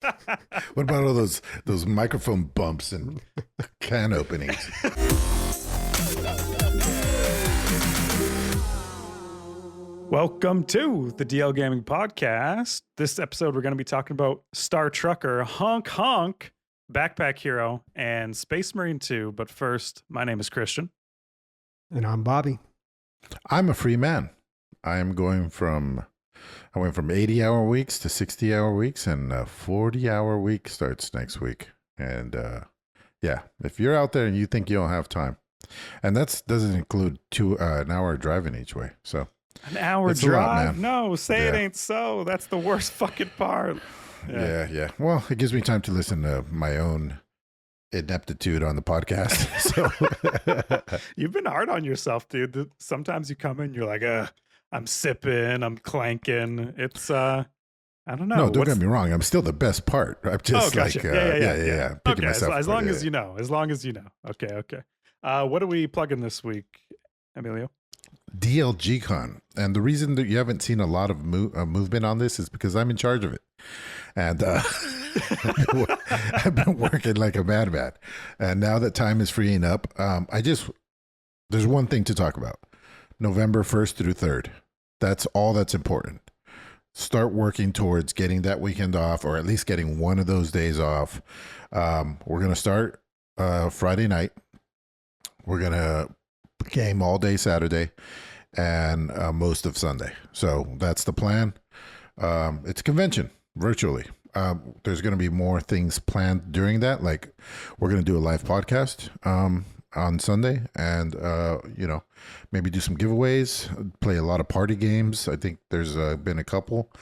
What about all those microphone bumps and can openings? Welcome to the DL Gaming Podcast. This episode, we're going to be talking about Star Trucker, Honk Honk, Backpack Hero, and Space Marine 2. But first, my name is Christian. And I'm Bobby. I'm a free man. I went from 80-hour weeks to 60-hour weeks, and a 40-hour week starts next week. And yeah, if you're out there and you think you don't have time, and that doesn't include an hour driving each way, so. An hour it's drive? A lot, no, say it ain't so. That's the worst fucking part. Yeah. Well, it gives me time to listen to my own ineptitude on the podcast. So you've been hard on yourself, dude. Sometimes you come in, you're like, I'm sipping, I'm clanking. It's I don't know. No, don't get me wrong. I'm still the best part. I'm just gotcha. like, yeah. Picking okay, myself as long as you know. Okay. What are we plugging this week, Emilio? DLG Con. And the reason that you haven't seen a lot of movement on this is because I'm in charge of it. And I've been working like a madman. And now that time is freeing up, there's one thing to talk about. November 1st through 3rd. That's all that's important. Start working towards getting that weekend off, or at least getting one of those days off. We're going to start Friday night. We're going to game all day Saturday and most of Sunday. So that's the plan. It's a convention virtually. There's going to be more things planned during that. Like we're going to do a live podcast on Sunday, and maybe do some giveaways, play a lot of party games. I think there's been a couple.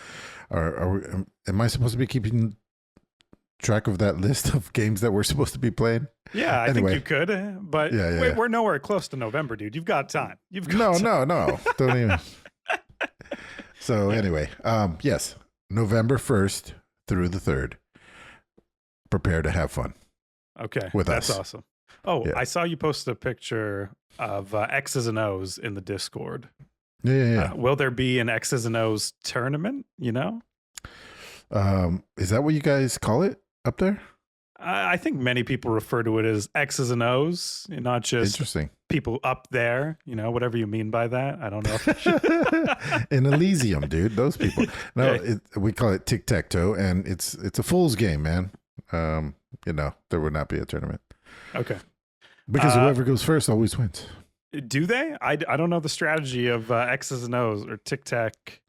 Am I supposed to be keeping track of that list of games that we're supposed to be playing? Yeah, I think you could, but we're nowhere close to November, dude. You've got time. No. Don't even. So anyway, yes, November 1st through the 3rd. Prepare to have fun. Okay, with that's us. Awesome. Oh, yeah. I saw you posted a picture of X's and O's in the Discord. Yeah. Will there be an X's and O's tournament? You know? Is that what you guys call it up there? I think many people refer to it as X's and O's, not just people up there, whatever you mean by that. I don't know. In Elysium, dude, those people. No, we call it tic-tac-toe, and it's a fool's game, man. There would not be a tournament. Okay. Because whoever goes first always wins. Do they? I don't know the strategy of X's and O's or tic-tac,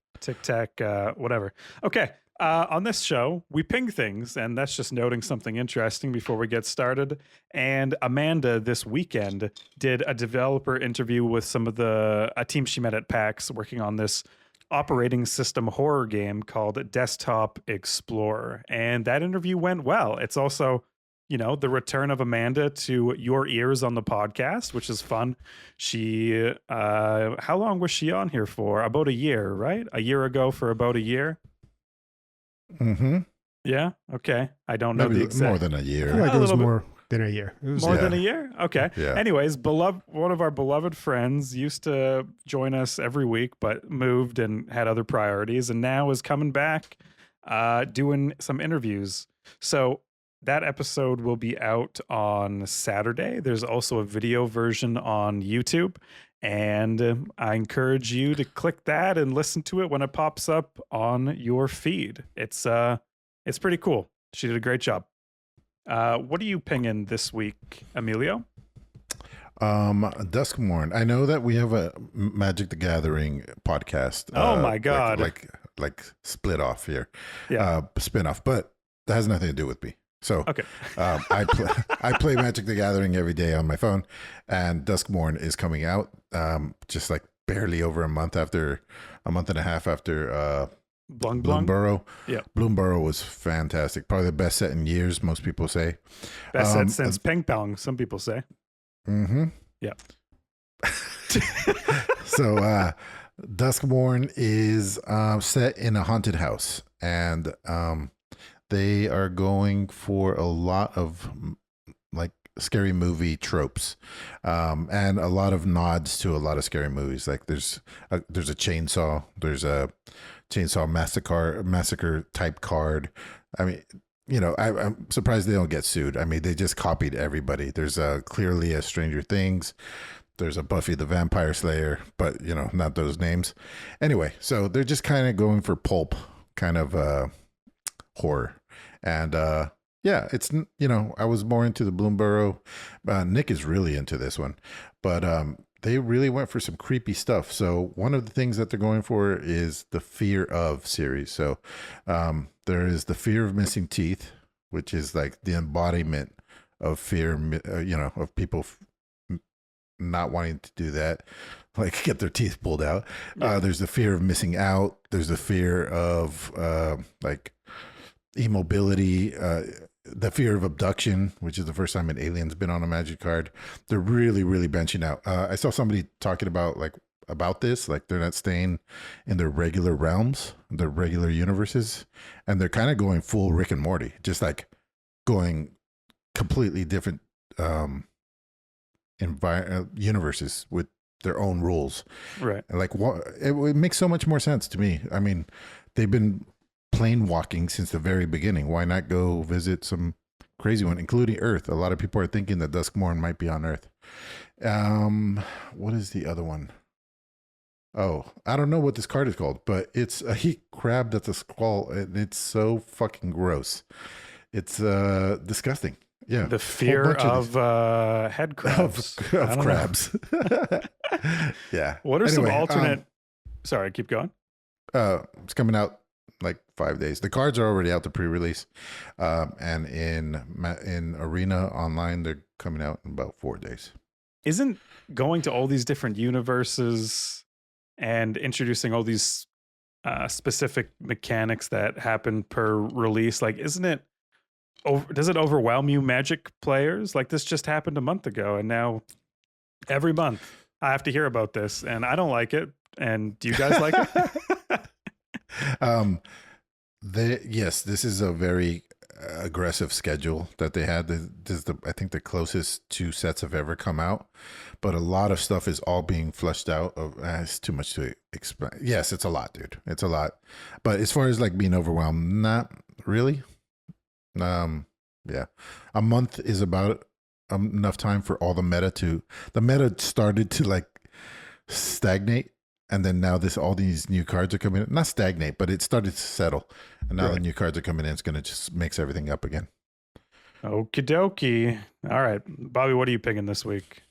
whatever. Okay. On this show, we ping things, and that's just noting something interesting before we get started. And Amanda this weekend did a developer interview with some of a team she met at PAX working on this operating system horror game called Desktop Explorer. And that interview went well. It's also, the return of Amanda to your ears on the podcast, which is fun. She, how long was she on here for? About a year, right? A year ago for about a year. Mm-hmm. Yeah. Okay. I don't know Maybe the exact. more than a year. I feel like it was more than a year. It was more than a year. Okay. Yeah. Anyways, one of our beloved friends used to join us every week, but moved and had other priorities, and now is coming back, doing some interviews. So that episode will be out on Saturday. There's also a video version on YouTube. And I encourage you to click that and listen to it when it pops up on your feed. It's pretty cool. She did a great job. What are you pinging this week, Emilio? Duskmorn. I know that we have a Magic the Gathering podcast. Oh my God. Like split off here. Yeah. Spin off, but that has nothing to do with me. So okay. I play Magic the Gathering every day on my phone, and Duskmorn is coming out just like barely over a month and a half after Bloomburrow. Yeah. Bloomburrow was fantastic. Probably the best set in years, most people say. Best set since Ping Pong, some people say. Mm-hmm. Yeah. So Duskmorn is set in a haunted house, and they are going for a lot of like scary movie tropes, and a lot of nods to a lot of scary movies. Like there's a chainsaw, there's a chainsaw massacre type card. I mean, I'm surprised they don't get sued. I mean, they just copied everybody. There's clearly a Stranger Things. There's a Buffy the Vampire Slayer, but not those names. Anyway, so they're just kind of going for pulp kind of horror, and yeah, it's I was more into the Bloomborough. Nick is really into this one, but they really went for some creepy stuff. So one of the things that they're going for is the Fear of series. So there is the Fear of Missing Teeth, which is like the embodiment of fear, of people not wanting to do that, like get their teeth pulled out. Yeah. There's the fear of missing out. There's the fear of like immobility, the fear of abduction, which is the first time an alien's been on a magic card. They're really, really benching out. I saw somebody talking about this, like they're not staying in their regular realms, their regular universes, and they're kind of going full Rick and Morty, just like going completely different universes with their own rules. Right. And like it makes so much more sense to me. I mean, they've been plane walking since the very beginning. Why not go visit some crazy one, including Earth? A lot of people are thinking that Duskmorn might be on Earth. What is the other one? Oh, I don't know what this card is called, but it's a heat crab that's a skull, and it's so fucking gross. It's disgusting. Yeah, The fear of head crabs. of crabs. Yeah. What are some Anyway, alternate? Sorry, keep going. It's coming out like 5 days. The cards are already out to pre-release, and in Arena Online, they're coming out in about 4 days. Isn't going to all these different universes and introducing all these specific mechanics that happen per release, like, isn't it? Does it overwhelm you, Magic players? Like, this just happened a month ago, and now every month I have to hear about this, and I don't like it. And do you guys like it? Yes, this is a very aggressive schedule that they had. This is I think the closest 2 sets have ever come out, but a lot of stuff is all being flushed out. It's too much to explain. Yes, it's a lot, dude. It's a lot. But as far as like being overwhelmed, not really. Yeah, a month is about enough time for all the meta started to like stagnate, and then now all these new cards are coming in. Not stagnate, but it started to settle, and now the new cards are coming in. It's going to just mix everything up again. Okie dokie. All right, Bobby, what are you picking this week?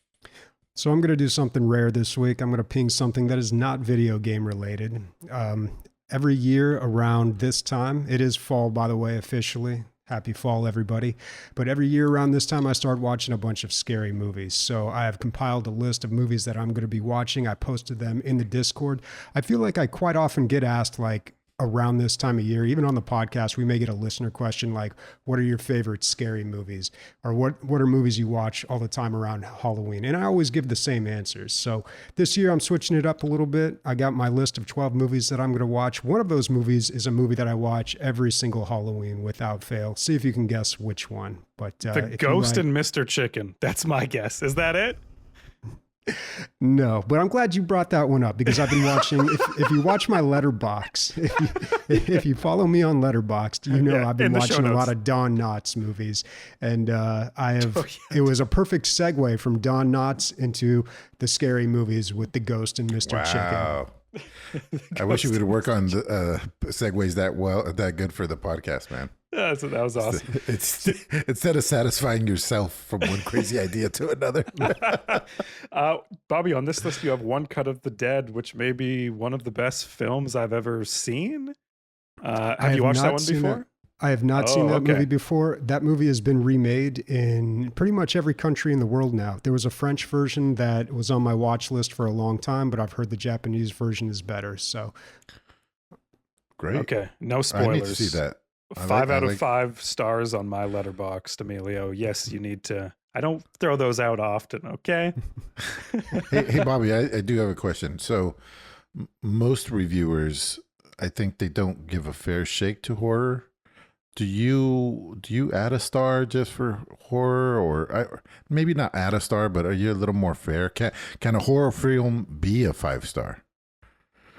So I'm going to do something rare this week. I'm going to ping something that is not video game related. Every year around this time, it is fall, by the way, officially. Happy fall, everybody. But every year around this time, I start watching a bunch of scary movies. So I have compiled a list of movies that I'm going to be watching. I posted them in the Discord. I feel like I quite often get asked, like, around this time of year, even on the podcast, we may get a listener question like, what are your favorite scary movies? Or what are movies you watch all the time around Halloween? And I always give the same answers. So this year I'm switching it up a little bit. I got my list of 12 movies that I'm going to watch. One of those movies is a movie that I watch every single Halloween without fail. See if you can guess which one. But The Ghost and Mr. Chicken. That's my guess. Is that it? No, but I'm glad you brought that one up because I've been watching. If you watch my Letterbox, if you follow me on Letterboxd, you know I've been watching a lot of Don Knotts movies, and I have. It was a perfect segue from Don Knotts into the scary movies with the Ghost and Mr. Chicken. I wish you would work on the segues that good for the podcast, man. Yeah, so that was awesome. It's instead of satisfying yourself from one crazy idea to another. Bobby, on this list you have One Cut of the Dead, which may be one of the best films I've ever seen. Have you watched that one before? I have not seen that movie before. That movie has been remade in pretty much every country in the world now. There was a French version that was on my watch list for a long time, but I've heard the Japanese version is better. So great. Okay, no spoilers. I need to see that. 5 out of 5 stars on my Letterboxd, Emilio. Yes, you need to. I don't throw those out often, okay? Hey, Bobby, I do have a question. So most reviewers, I think they don't give a fair shake to horror. Do you add a star just for horror, or maybe not add a star, but are you a little more fair? Can a horror film be a 5-star?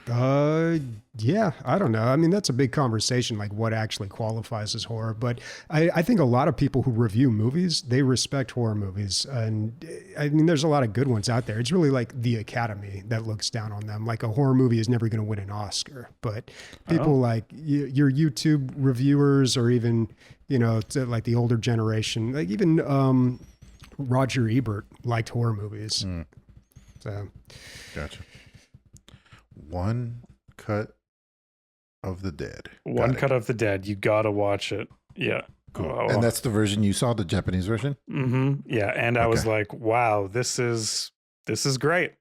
Yeah, I don't know. I mean, that's a big conversation, like what actually qualifies as horror. But I think a lot of people who review movies, they respect horror movies. And I mean, there's a lot of good ones out there. It's really like the Academy that looks down on them. Like a horror movie is never going to win an Oscar, but people like your YouTube reviewers, or even, like the older generation, like even Roger Ebert liked horror movies. So, Gotcha. One Cut of the Dead. One Cut of the Dead. You gotta watch it. Yeah. Cool. Oh. And that's the version you saw, the Japanese version? Mm-hmm. Yeah. And I was like, wow, this is great.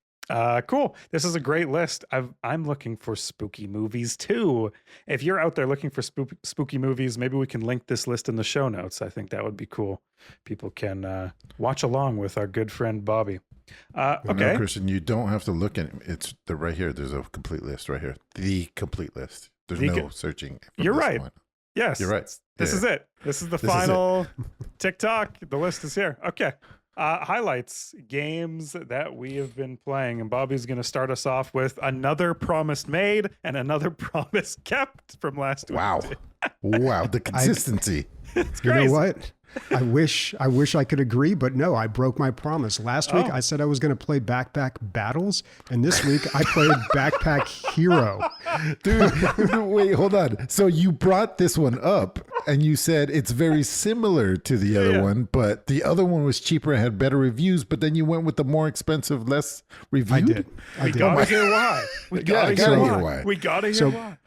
Cool. This is a great list. I'm looking for spooky movies too. If you're out there looking for spooky movies, maybe we can link this list in the show notes. I think that would be cool. People can watch along with our good friend Bobby. Okay, no, Christian, you don't have to look at it. They're right here. There's a complete list right here. The complete list. There's no searching. You're right. One. Yes, you're right. This is it. This is the final TikTok. The list is here. Okay. Highlights, games that we have been playing, and Bobby's going to start us off with another promise made and another promise kept from last week. Wow. Wow, the consistency. It's you crazy. know what? I wish I could agree, but no, I broke my promise. Last week I said I was going to play Backpack Battles, and this week I played Backpack Hero. Dude, wait, hold on. So you brought this one up and you said it's very similar to the other one, but the other one was cheaper and had better reviews, but then you went with the more expensive, less reviewed? I did. Gotta hear why. We gotta hear why. We gotta hear why.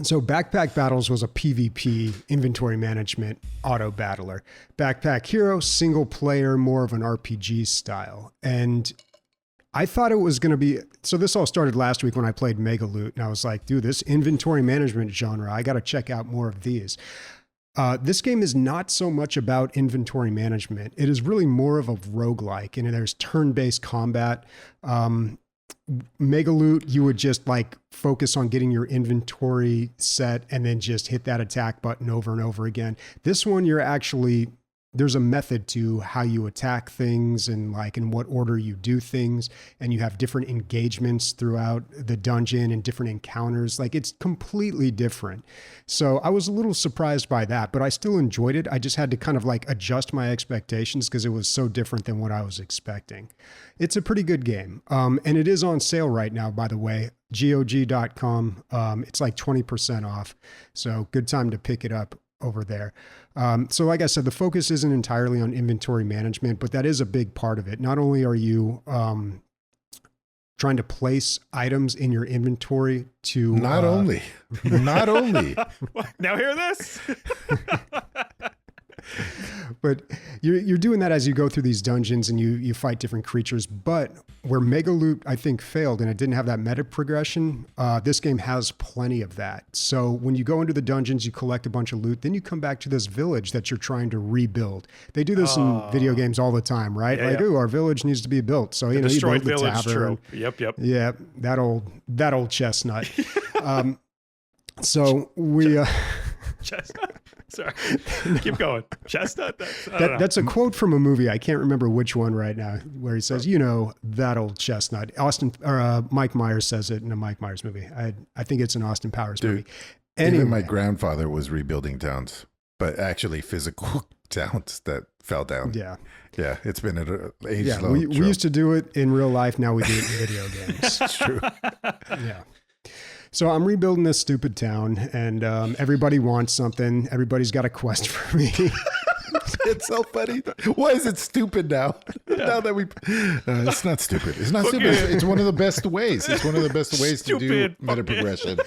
So Backpack Battles was a PvP inventory management auto battler. Backpack Hero, single player, more of an RPG style. And I thought it was going to be, so this all started last week when I played Mega Loot, and I was like, dude, this inventory management genre, I got to check out more of these. This game is not so much about inventory management. It is really more of a roguelike, and there's turn-based combat. Mega Loot, you would just like focus on getting your inventory set and then just hit that attack button over and over again. This one, there's a method to how you attack things and like in what order you do things. And you have different engagements throughout the dungeon and different encounters. Like it's completely different. So I was a little surprised by that, but I still enjoyed it. I just had to kind of like adjust my expectations because it was so different than what I was expecting. It's a pretty good game. And it is on sale right now, by the way, GOG.com. It's like 20% off. So good time to pick it up over there. So like I said, the focus isn't entirely on inventory management, but that is a big part of it. Not only are you trying to place items in your inventory to... Not only. Now hear this? But you're doing that as you go through these dungeons and you fight different creatures. But where Mega Loot, I think, failed and it didn't have that meta progression, this game has plenty of that. So when you go into the dungeons, you collect a bunch of loot, then you come back to this village that you're trying to rebuild. They do this in video games all the time, right? Ooh, our village needs to be built. So you build the tavern. Yep. Yeah, that old chestnut. So we... Chestnut? Sorry. Keep going. Chestnut? That's a quote from a movie. I can't remember which one right now, where he says, that old chestnut. Mike Myers says it in a Mike Myers movie. I think it's an Austin Powers movie. Anyway. Even my grandfather was rebuilding towns, but actually physical towns that fell down. Yeah. Yeah, it's been an age-long we used to do it in real life. Now we do it in video games. It's true. Yeah. So I'm rebuilding this stupid town, and everybody wants something. Everybody's got a quest for me. It's so funny. Why is it stupid now? Now that it's not stupid. It's not stupid. It's one of the best ways. It's one of the best ways to do meta progression.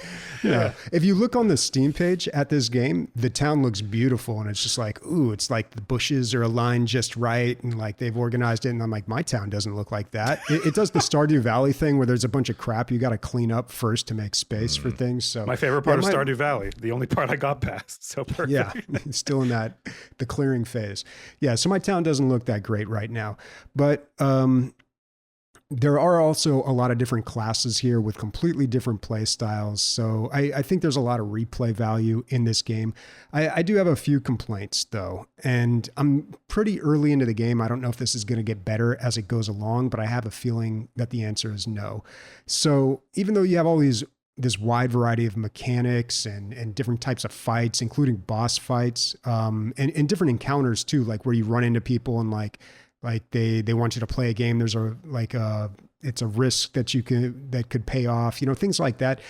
Yeah. If you look on the Steam page at this game, the town looks beautiful, and it's just like, ooh, it's like the bushes are aligned just right, and like they've organized it. And I'm like, my town doesn't look like that. It does the Stardew Valley thing where there's a bunch of crap you got to clean up first to make space for things. So my favorite part of Stardew Valley, the only part I got past. So perfect. Yeah, still in the clearing phase. Yeah, so my town doesn't look that great right now, but there are also a lot of different classes here with completely different play styles. So I think there's a lot of replay value in this game. I do have a few complaints though, and I'm pretty early into the game. I don't know if this is going to get better as it goes along, but I have a feeling that the answer is no. So even though you have all these this wide variety of mechanics and different types of fights, including boss fights, and different encounters too, like where you run into people and like they want you to play a game. There's it's a risk that could pay off, things like that.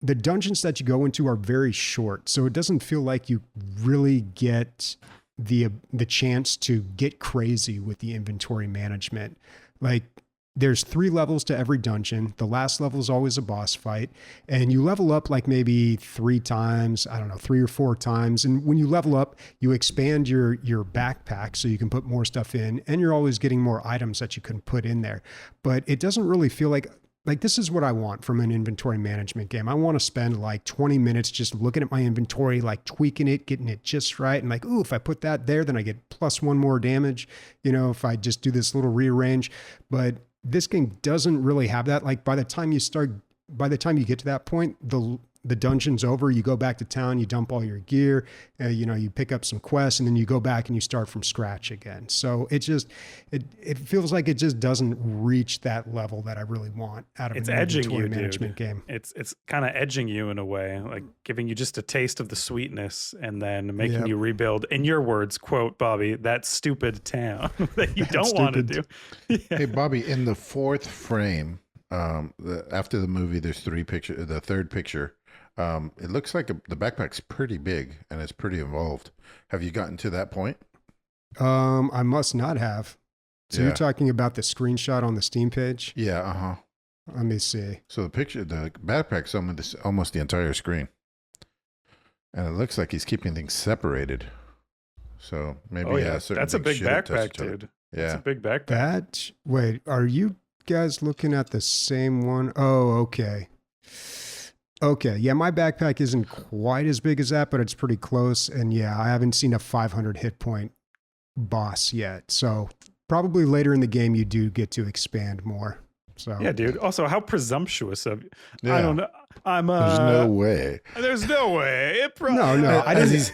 The dungeons that you go into are very short, so it doesn't feel like you really get the chance to get crazy with the inventory management. Like, there's 3 levels to every dungeon. The last level is always a boss fight, and you level up like maybe 3 times, I don't know, 3 or 4 times. And when you level up, you expand your backpack so you can put more stuff in, and you're always getting more items that you can put in there. But it doesn't really feel like this is what I want from an inventory management game. I want to spend like 20 minutes just looking at my inventory, like tweaking it, getting it just right. And like, ooh, if I put that there, then I get +1 more damage, if I just do this little rearrange. But this game doesn't really have that. Like, by the time you get to that point, the dungeon's over. You go back to town, you dump all your gear, you pick up some quests, and then you go back and you start from scratch again. So it feels like it just doesn't reach that level that I really want out of an inventory management game. It's kind of edging you in a way, like giving you just a taste of the sweetness and then making you rebuild, in your words, quote, Bobby, that stupid town that you don't want to do. Yeah. Hey, Bobby, in the 4th frame, after the movie, there's 3 pictures. The 3rd picture, it looks like the backpack's pretty big and it's pretty involved. Have you gotten to that point? I must not have. So you're talking about the screenshot on the Steam page? Yeah. Uh-huh. Let me see. So the backpack's almost the entire screen, and it looks like he's keeping things separated. So maybe that's a big backpack, dude. Yeah, that's a big backpack. Wait, are you guys looking at the same one? Oh, okay. Okay, yeah, my backpack isn't quite as big as that, but it's pretty close. And yeah, I haven't seen a 500 hit point boss yet. So probably later in the game, you do get to expand more. So yeah, dude. Also, how presumptuous of you. Yeah. I don't know. There's no way. There's no way. No. As he's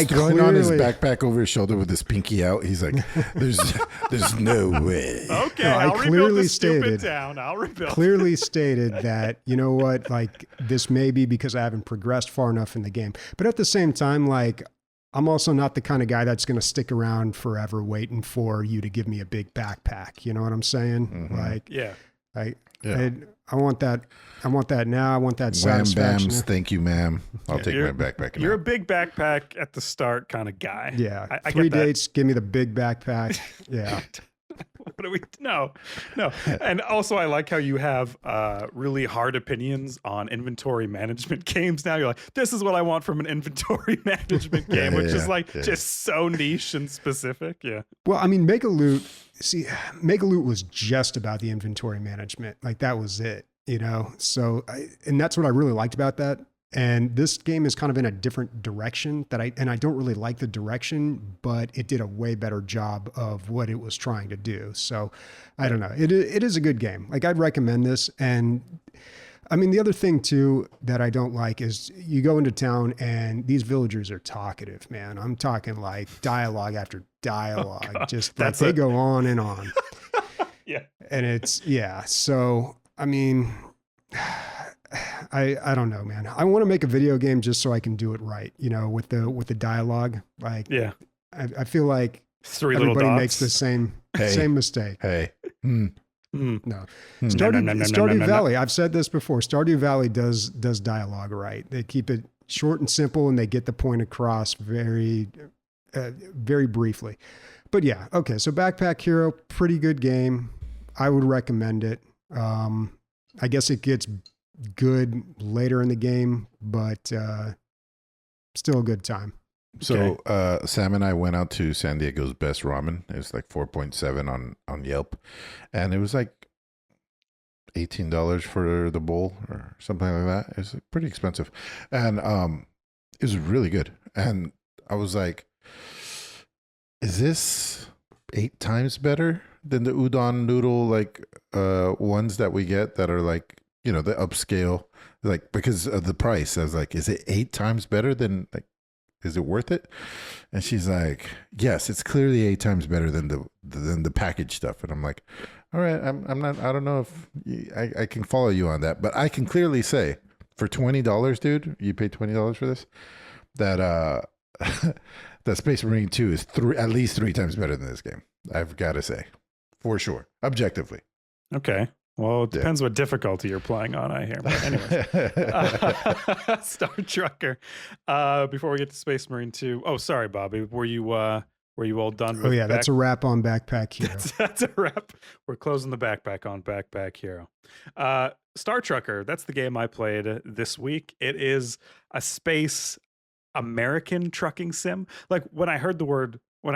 throwing on his backpack over his shoulder with his pinky out, he's like, "There's no way." Okay, no, I'll rebuild the stupid town. I'll rebuild. Clearly stated that, you know what, like, this may be because I haven't progressed far enough in the game, but at the same time, like, I'm also not the kind of guy that's going to stick around forever waiting for you to give me a big backpack. You know what I'm saying? Mm-hmm. Like, yeah. I want that. I want that now. I want that satisfaction. Wham, bams, thank you, ma'am. I'll take my backpack. You're a big backpack at the start kind of guy. Yeah. I 3 get that. dates. Give me the big backpack. Yeah. What are we? No. And also, I like how you have really hard opinions on inventory management games. Now you're like, this is what I want from an inventory management game, which is like just so niche and specific. Yeah. Well, I mean, Make a Loot was just about the inventory management. Like, that was it, So, and that's what I really liked about that. And this game is kind of in a different direction I don't really like the direction, but it did a way better job of what it was trying to do. So I don't know. It is a good game. Like, I'd recommend this. And I mean, the other thing too that I don't like is you go into town and these villagers are talkative, man. I'm talking like dialogue after dialogue. Just like they go on and on. Yeah. And so, I mean, I don't know, man. I want to make a video game just so I can do it right, with the dialogue. Like, yeah, I feel like 3 little everybody dots. makes the same mistake. Hey. No. Stardew Valley, I've said this before. Stardew Valley does dialogue right. They keep it short and simple, and they get the point across very, very briefly. But yeah, okay. So Backpack Hero, pretty good game. I would recommend it. I guess it gets good later in the game, but still a good time. So Sam and I went out to San Diego's Best Ramen. It was like 4.7 on Yelp, and it was like $18 for the bowl or something like that. It was pretty expensive, and it was really good. And I was like, "Is this 8 times better than the udon noodle ones that we get that are like, the upscale, like, because of the price?" I was like, "Is it 8 times better than, like, is it worth it?" And she's like, "Yes, it's clearly 8 times better than the packaged stuff." And I'm like, All right, I'm not. I don't know if I can follow you on that, but I can clearly say for $20, dude, you paid $20 for this. That the Space Marine 2 is at least 3 times better than this game. I've got to say, for sure, objectively. Okay. Well, it depends what difficulty you're playing on, I hear. But anyways, Star Trucker. Before we get to Space Marine 2, oh, sorry, Bobby. Were you all done? Oh yeah, that's a wrap on Backpack Hero. That's a wrap. We're closing the backpack on Backpack Hero. Star Trucker. That's the game I played this week. It is a space American trucking sim. Like when I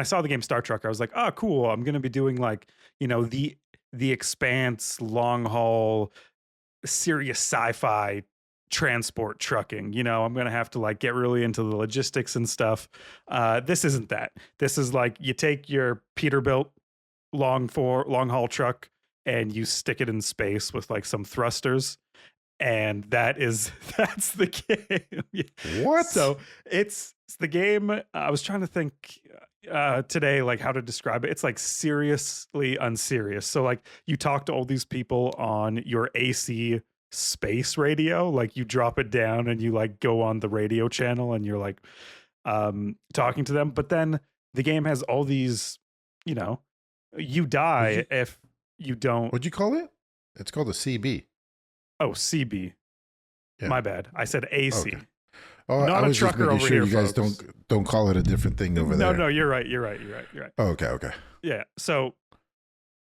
saw the game Star Trucker, I was like, oh, cool. I'm going to be doing like, the Expanse long haul serious sci-fi transport trucking. I'm going to have to like get really into the logistics and stuff. This isn't that. This is like you take your Peterbilt long haul truck and you stick it in space with like some thrusters. And that's the game. What? So it's the game. I was trying to think today, like how to describe it. It's like seriously unserious. So like you talk to all these people on your AC space radio, like you drop it down and you like go on the radio channel and you're like talking to them. But then the game has all these, you die if you don't. What'd you call it? It's called a CB. Oh, CB. Yeah. My bad. I said AC. Okay. Oh, Not I a was just trucker making over sure here, you guys folks. don't call it a different thing over there. No, you're right. Oh, okay. Yeah. So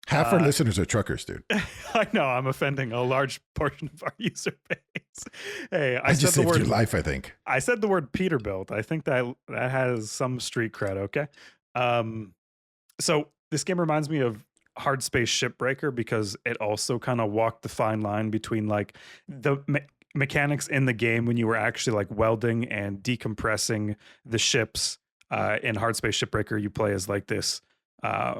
Half our listeners are truckers, dude. I know I'm offending a large portion of our user base. Hey, I just saved your life, I think. I said the word Peterbilt. I think that has some street cred. Okay. So this game reminds me of Hard Space Shipbreaker because it also kind of walked the fine line between like the mechanics in the game when you were actually like welding and decompressing the ships. In Hard Space Shipbreaker, you play as like this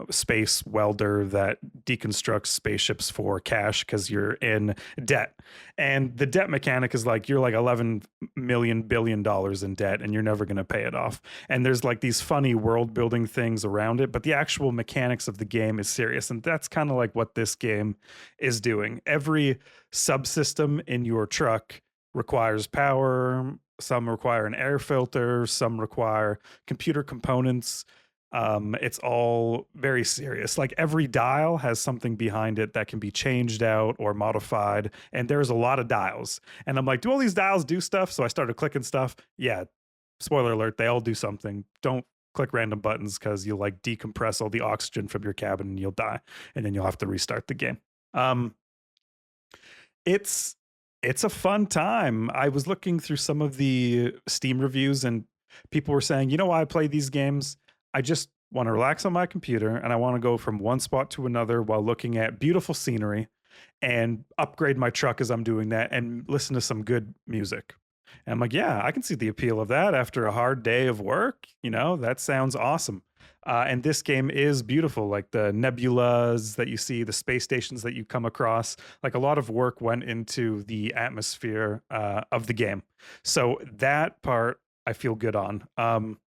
space welder that deconstructs spaceships for cash because you're in debt. And the debt mechanic is like you're like $11 billion in debt and you're never going to pay it off. And there's like these funny world building things around it, but the actual mechanics of the game is serious. And that's kind of like what this game is doing. Every subsystem in your truck requires power. Some require an air filter. Some require computer components. It's all very serious. Like every dial has something behind it that can be changed out or modified. And there's a lot of dials. And I'm like, do all these dials do stuff? So I started clicking stuff. Yeah. Spoiler alert. They all do something. Don't click random buttons because you'll like decompress all the oxygen from your cabin and you'll die. And then you'll have to restart the game. It's a fun time. I was looking through some of the Steam reviews and people were saying, you know why I play these games? I just want to relax on my computer and I want to go from one spot to another while looking at beautiful scenery and upgrade my truck as I'm doing that and listen to some good music. And I'm like, yeah, I can see the appeal of that after a hard day of work. That sounds awesome. And this game is beautiful, like the nebulas that you see, the space stations that you come across, like a lot of work went into the atmosphere of the game. So that part I feel good on.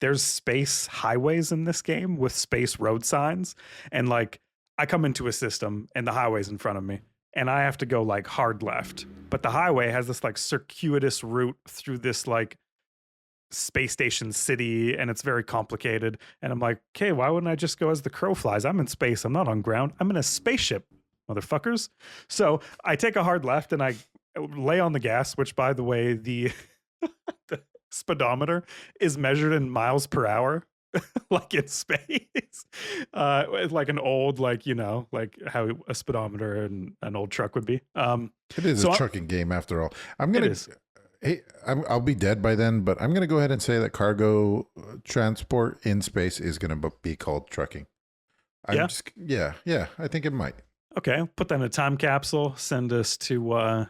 There's space highways in this game with space road signs. And like I come into a system and the highway's in front of me and I have to go like hard left. But the highway has this like circuitous route through this like space station city and it's very complicated. And I'm like, okay, why wouldn't I just go as the crow flies? I'm in space. I'm not on ground. I'm in a spaceship, motherfuckers. So I take a hard left and I lay on the gas, which by the way, the speedometer is measured in miles per hour, like in space. Like an old, like how a speedometer and an old truck would be. It is a trucking game after all. I'll be dead by then, but I'm gonna go ahead and say that cargo transport in space is gonna be called trucking. I think it might. Okay, put that in a time capsule. Send us to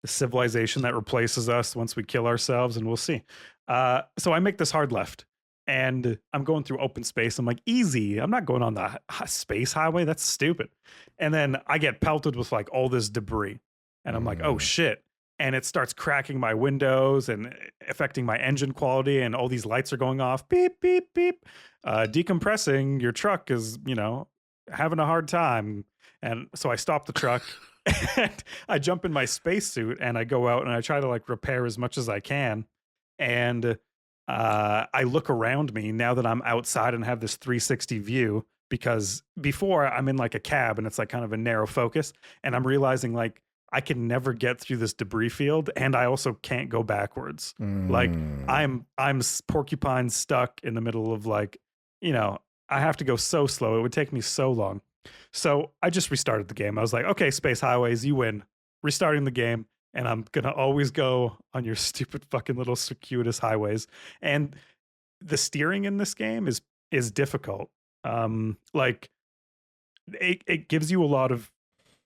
the civilization that replaces us once we kill ourselves, and we'll see. So I make this hard left and I'm going through open space. I'm like, easy. I'm not going on the space highway. That's stupid. And then I get pelted with like all this debris and I'm like, oh shit. And it starts cracking my windows and affecting my engine quality. And all these lights are going off. Beep, beep, beep. Decompressing your truck is, having a hard time. And so I stop the truck and I jump in my spacesuit and I go out and I try to like repair as much as I can. And I look around me now that I'm outside and have this 360 view, because before I'm in like a cab and it's like kind of a narrow focus, and I'm realizing like I can never get through this debris field, and I also can't go backwards. Like I'm porcupine stuck in the middle of like, you know, I have to go so slow. It would take me so long. So I just restarted the game. I was like, okay, Space Highways, you win. Restarting the game, and I'm gonna always go on your stupid fucking little circuitous highways. And the steering in this game is difficult. Like it gives you a lot of,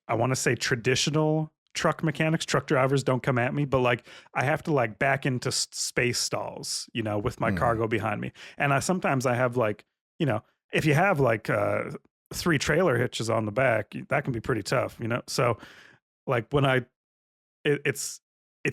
I want to say, traditional truck mechanics. Truck drivers, don't come at me, but like I have to like back into space stalls, you know, with my cargo behind me. And sometimes I have like, you know, if you have like 3 trailer hitches on the back, that can be pretty tough, you know? So like when it's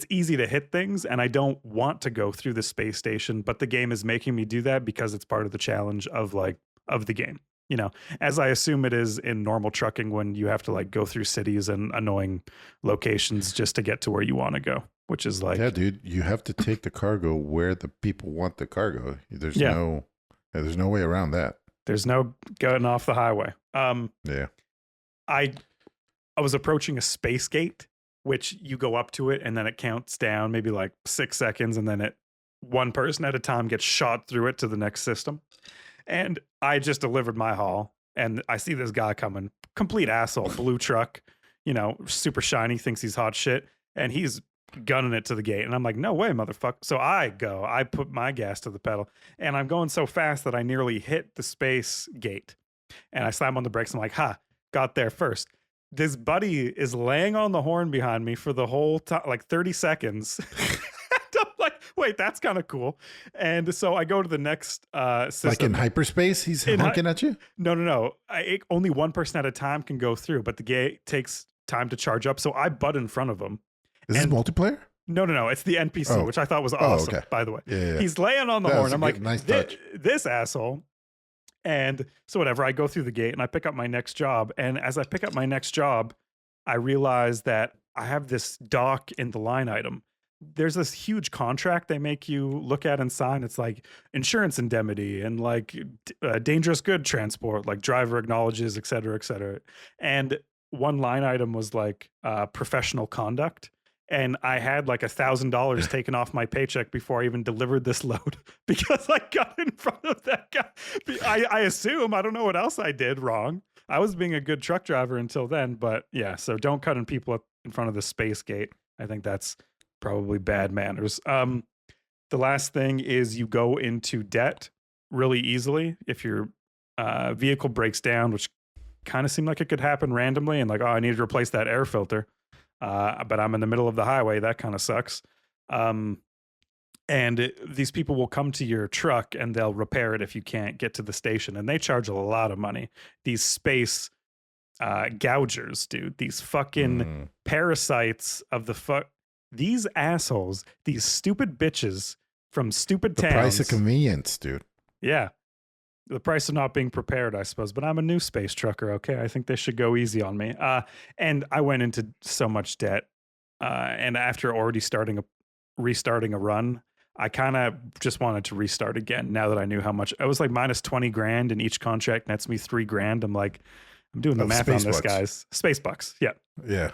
easy to hit things, and I don't want to go through the space station, but the game is making me do that because it's part of the challenge of the game, you know, as I assume it is in normal trucking, when you have to like go through cities and annoying locations just to get to where you want to go, which is like, yeah, dude, you have to take the cargo where the people want the cargo. There's no way around that. There's no getting off the highway. Yeah. I was approaching a space gate, which you go up to it and then it counts down maybe like 6 seconds, and then one person at a time gets shot through it to the next system. And I just delivered my haul, and I see this guy coming, complete asshole, blue truck, you know, super shiny, thinks he's hot shit, and he's gunning it to the gate. And I'm like, no way, motherfucker. So I put my gas to the pedal, and I'm going so fast that I nearly hit the space gate. And I slam on the brakes. I'm like, got there first. This buddy is laying on the horn behind me for the whole time, like 30 seconds. I'm like, wait, that's kind of cool. And so I go to the next system. Like in hyperspace, he's honking at you? No. Only one person at a time can go through, but the gate takes time to charge up. So I butt in front of him. Is this multiplayer? No. It's the NPC, which I thought was awesome, by the way. Yeah. He's laying on the horn. I'm like, nice touch. This asshole. And so whatever, I go through the gate and I pick up my next job. And as I pick up my next job, I realize that I have this doc in the line item. There's this huge contract they make you look at and sign. It's like insurance indemnity and like dangerous good transport, like driver acknowledges, et cetera, et cetera. And one line item was like professional conduct. And I had like $1,000 taken off my paycheck before I even delivered this load because I got in front of that guy. I assume, I don't know what else I did wrong. I was being a good truck driver until then, but yeah, so don't cut in people in front of the space gate. I think that's probably bad manners. The last thing is you go into debt really easily if your vehicle breaks down, which kind of seemed like it could happen randomly, and like, oh, I need to replace that air filter. But I'm in the middle of the highway. That kind of sucks. These people will come to your truck and they'll repair it if you can't get to the station. And they charge a lot of money. These space gougers, dude. These fucking parasites of the these assholes, these stupid bitches from stupid towns. The price of convenience, dude. Yeah. The price of not being prepared, I suppose. But I'm a new space trucker, okay? I think they should go easy on me. And I went into so much debt. And after already restarting a run, I kind of just wanted to restart again now that I knew how much. I was like minus 20 grand, and each contract nets me $3,000. I'm like, I'm doing the math on this, guys. Space bucks. Yeah.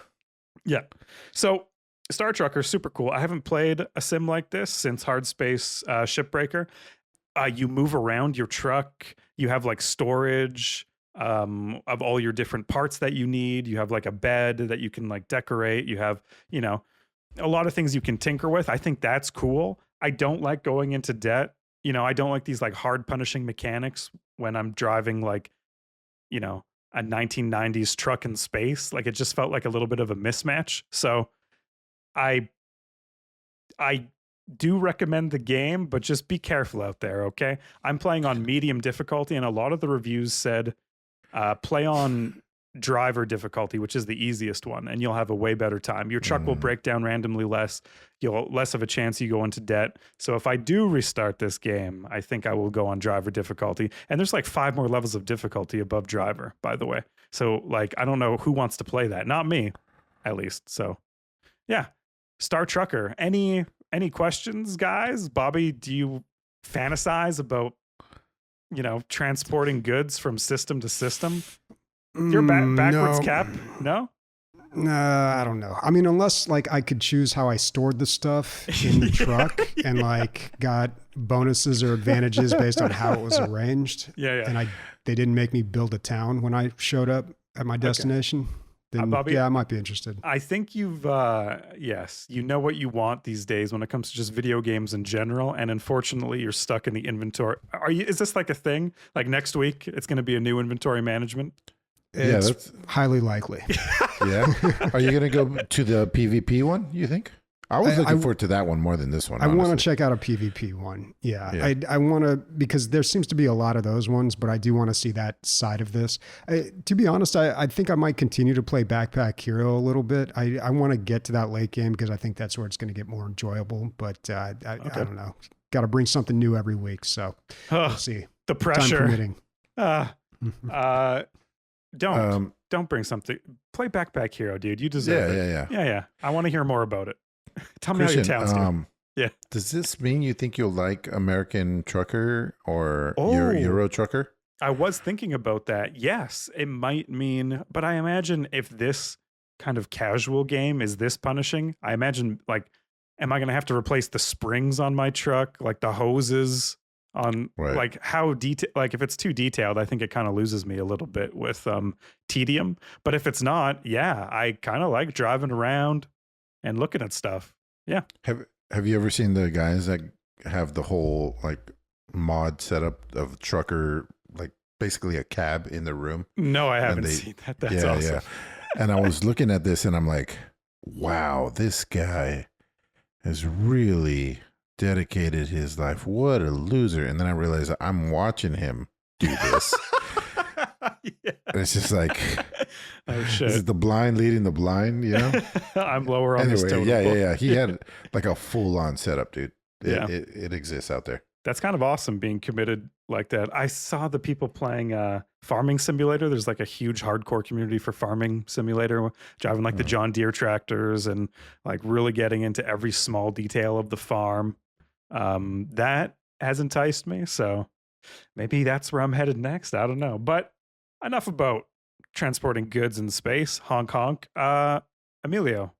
So Star Trucker, super cool. I haven't played a sim like this since Hard Space Shipbreaker. You move around your truck. You have like storage of all your different parts that you need. You have like a bed that you can like decorate. You have, you know, a lot of things you can tinker with. I think that's cool. I don't like going into debt. You know, I don't like these like hard punishing mechanics when I'm driving like, you know, a 1990s truck in space. Like it just felt like a little bit of a mismatch. So I do recommend the game, but just be careful out there, okay? I'm playing on medium difficulty, and a lot of the reviews said play on driver difficulty, which is the easiest one, and you'll have a way better time. Your truck will break down randomly less. You'll less of a chance you go into debt. So if I do restart this game, I think I will go on driver difficulty. And there's like 5 more levels of difficulty above driver, by the way. So like, I don't know who wants to play that. Not me, at least. So yeah, Star Trucker. Any questions, guys? Bobby, do you fantasize about, transporting goods from system to system? You're backwards No. cap? No? I don't know. I mean, unless like I could choose how I stored the stuff in the truck and like got bonuses or advantages based on how it was arranged. Yeah. And they didn't make me build a town when I showed up at my destination. Then Bobby, yeah, I might be interested. I think you've, yes, you know what you want these days when it comes to just video games in general. And unfortunately, you're stuck in the inventory. Is this like a thing? Like next week, it's going to be a new inventory management? It's that's highly likely. yeah. Are you going to go to the PvP one, you think? I was looking forward to that one more than this one. I want to check out a PvP one. Yeah. I want to, because there seems to be a lot of those ones, but I do want to see that side of this. To be honest, I think I might continue to play Backpack Hero a little bit. I want to get to that late game because I think that's where it's going to get more enjoyable. But I don't know. Got to bring something new every week. So we'll see. The pressure. Time permitting. Don't bring something. Play Backpack Hero, dude. You deserve it. Yeah. I want to hear more about it. Tell me how your town's doing. Yeah. Does this mean you think you'll like American Trucker or Euro Trucker? I was thinking about that. Yes, it might mean, but I imagine if this kind of casual game is this punishing, I imagine like, am I going to have to replace the springs on my truck, like the hoses on, like how detailed? Like if it's too detailed, I think it kind of loses me a little bit with tedium. But if it's not, yeah, I kind of like driving around and looking at stuff. Yeah. Have you ever seen the guys that have the whole like mod setup of trucker, like basically a cab in the room? No, I haven't seen that. That's awesome. Yeah. And I was looking at this and I'm like, wow, this guy has really dedicated his life. What a loser. And then I realized I'm watching him do this. Yeah. And it's just like, oh shit! Is it the blind leading the blind? You know, I'm lower on this totem. Yeah. He had like a full-on setup, dude. It exists out there. That's kind of awesome being committed like that. I saw the people playing Farming Simulator. There's like a huge hardcore community for Farming Simulator, driving like the John Deere tractors and like really getting into every small detail of the farm. That has enticed me. So maybe that's where I'm headed next. I don't know. But enough about transporting goods in space. Honk, honk. Emilio,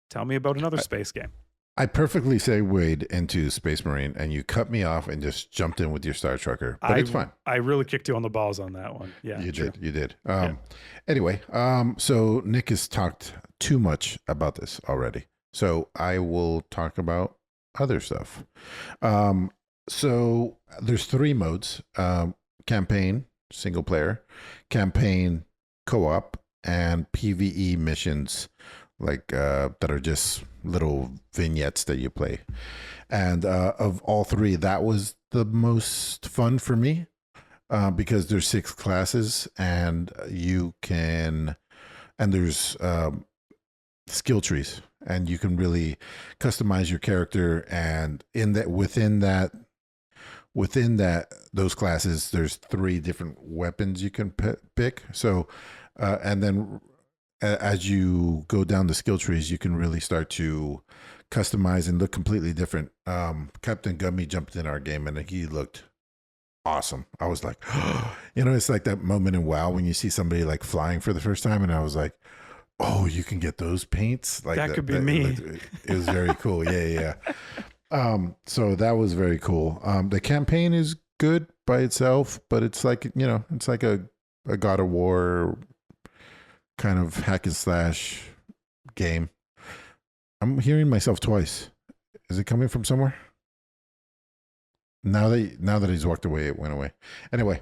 tell me about another space game. I perfectly segued into Space Marine, and you cut me off and just jumped in with your Star Trucker. But it's fine. I really kicked you on the balls on that one. Yeah, you did. Anyway, so Nick has talked too much about this already, so I will talk about other stuff. So there's 3 modes: campaign, single player, campaign, co-op, and PvE missions, like that are just little vignettes that you play. And of all 3, that was the most fun for me because there's 6 classes and there's skill trees, and you can really customize your character. And within those classes, there's 3 different weapons you can pick. So and then as you go down the skill trees, you can really start to customize and look completely different. Captain Gummy jumped in our game and he looked awesome. I was like, it's like that moment in WoW when you see somebody like flying for the first time, and I was like, oh, you can get those paints? Like that could be me. It was very cool. Yeah. So that was very cool. The campaign is good by itself, but it's like, it's like a God of War kind of hack and slash game. I'm hearing myself twice. Is it coming from somewhere? Now that he's walked away, it went away. Anyway,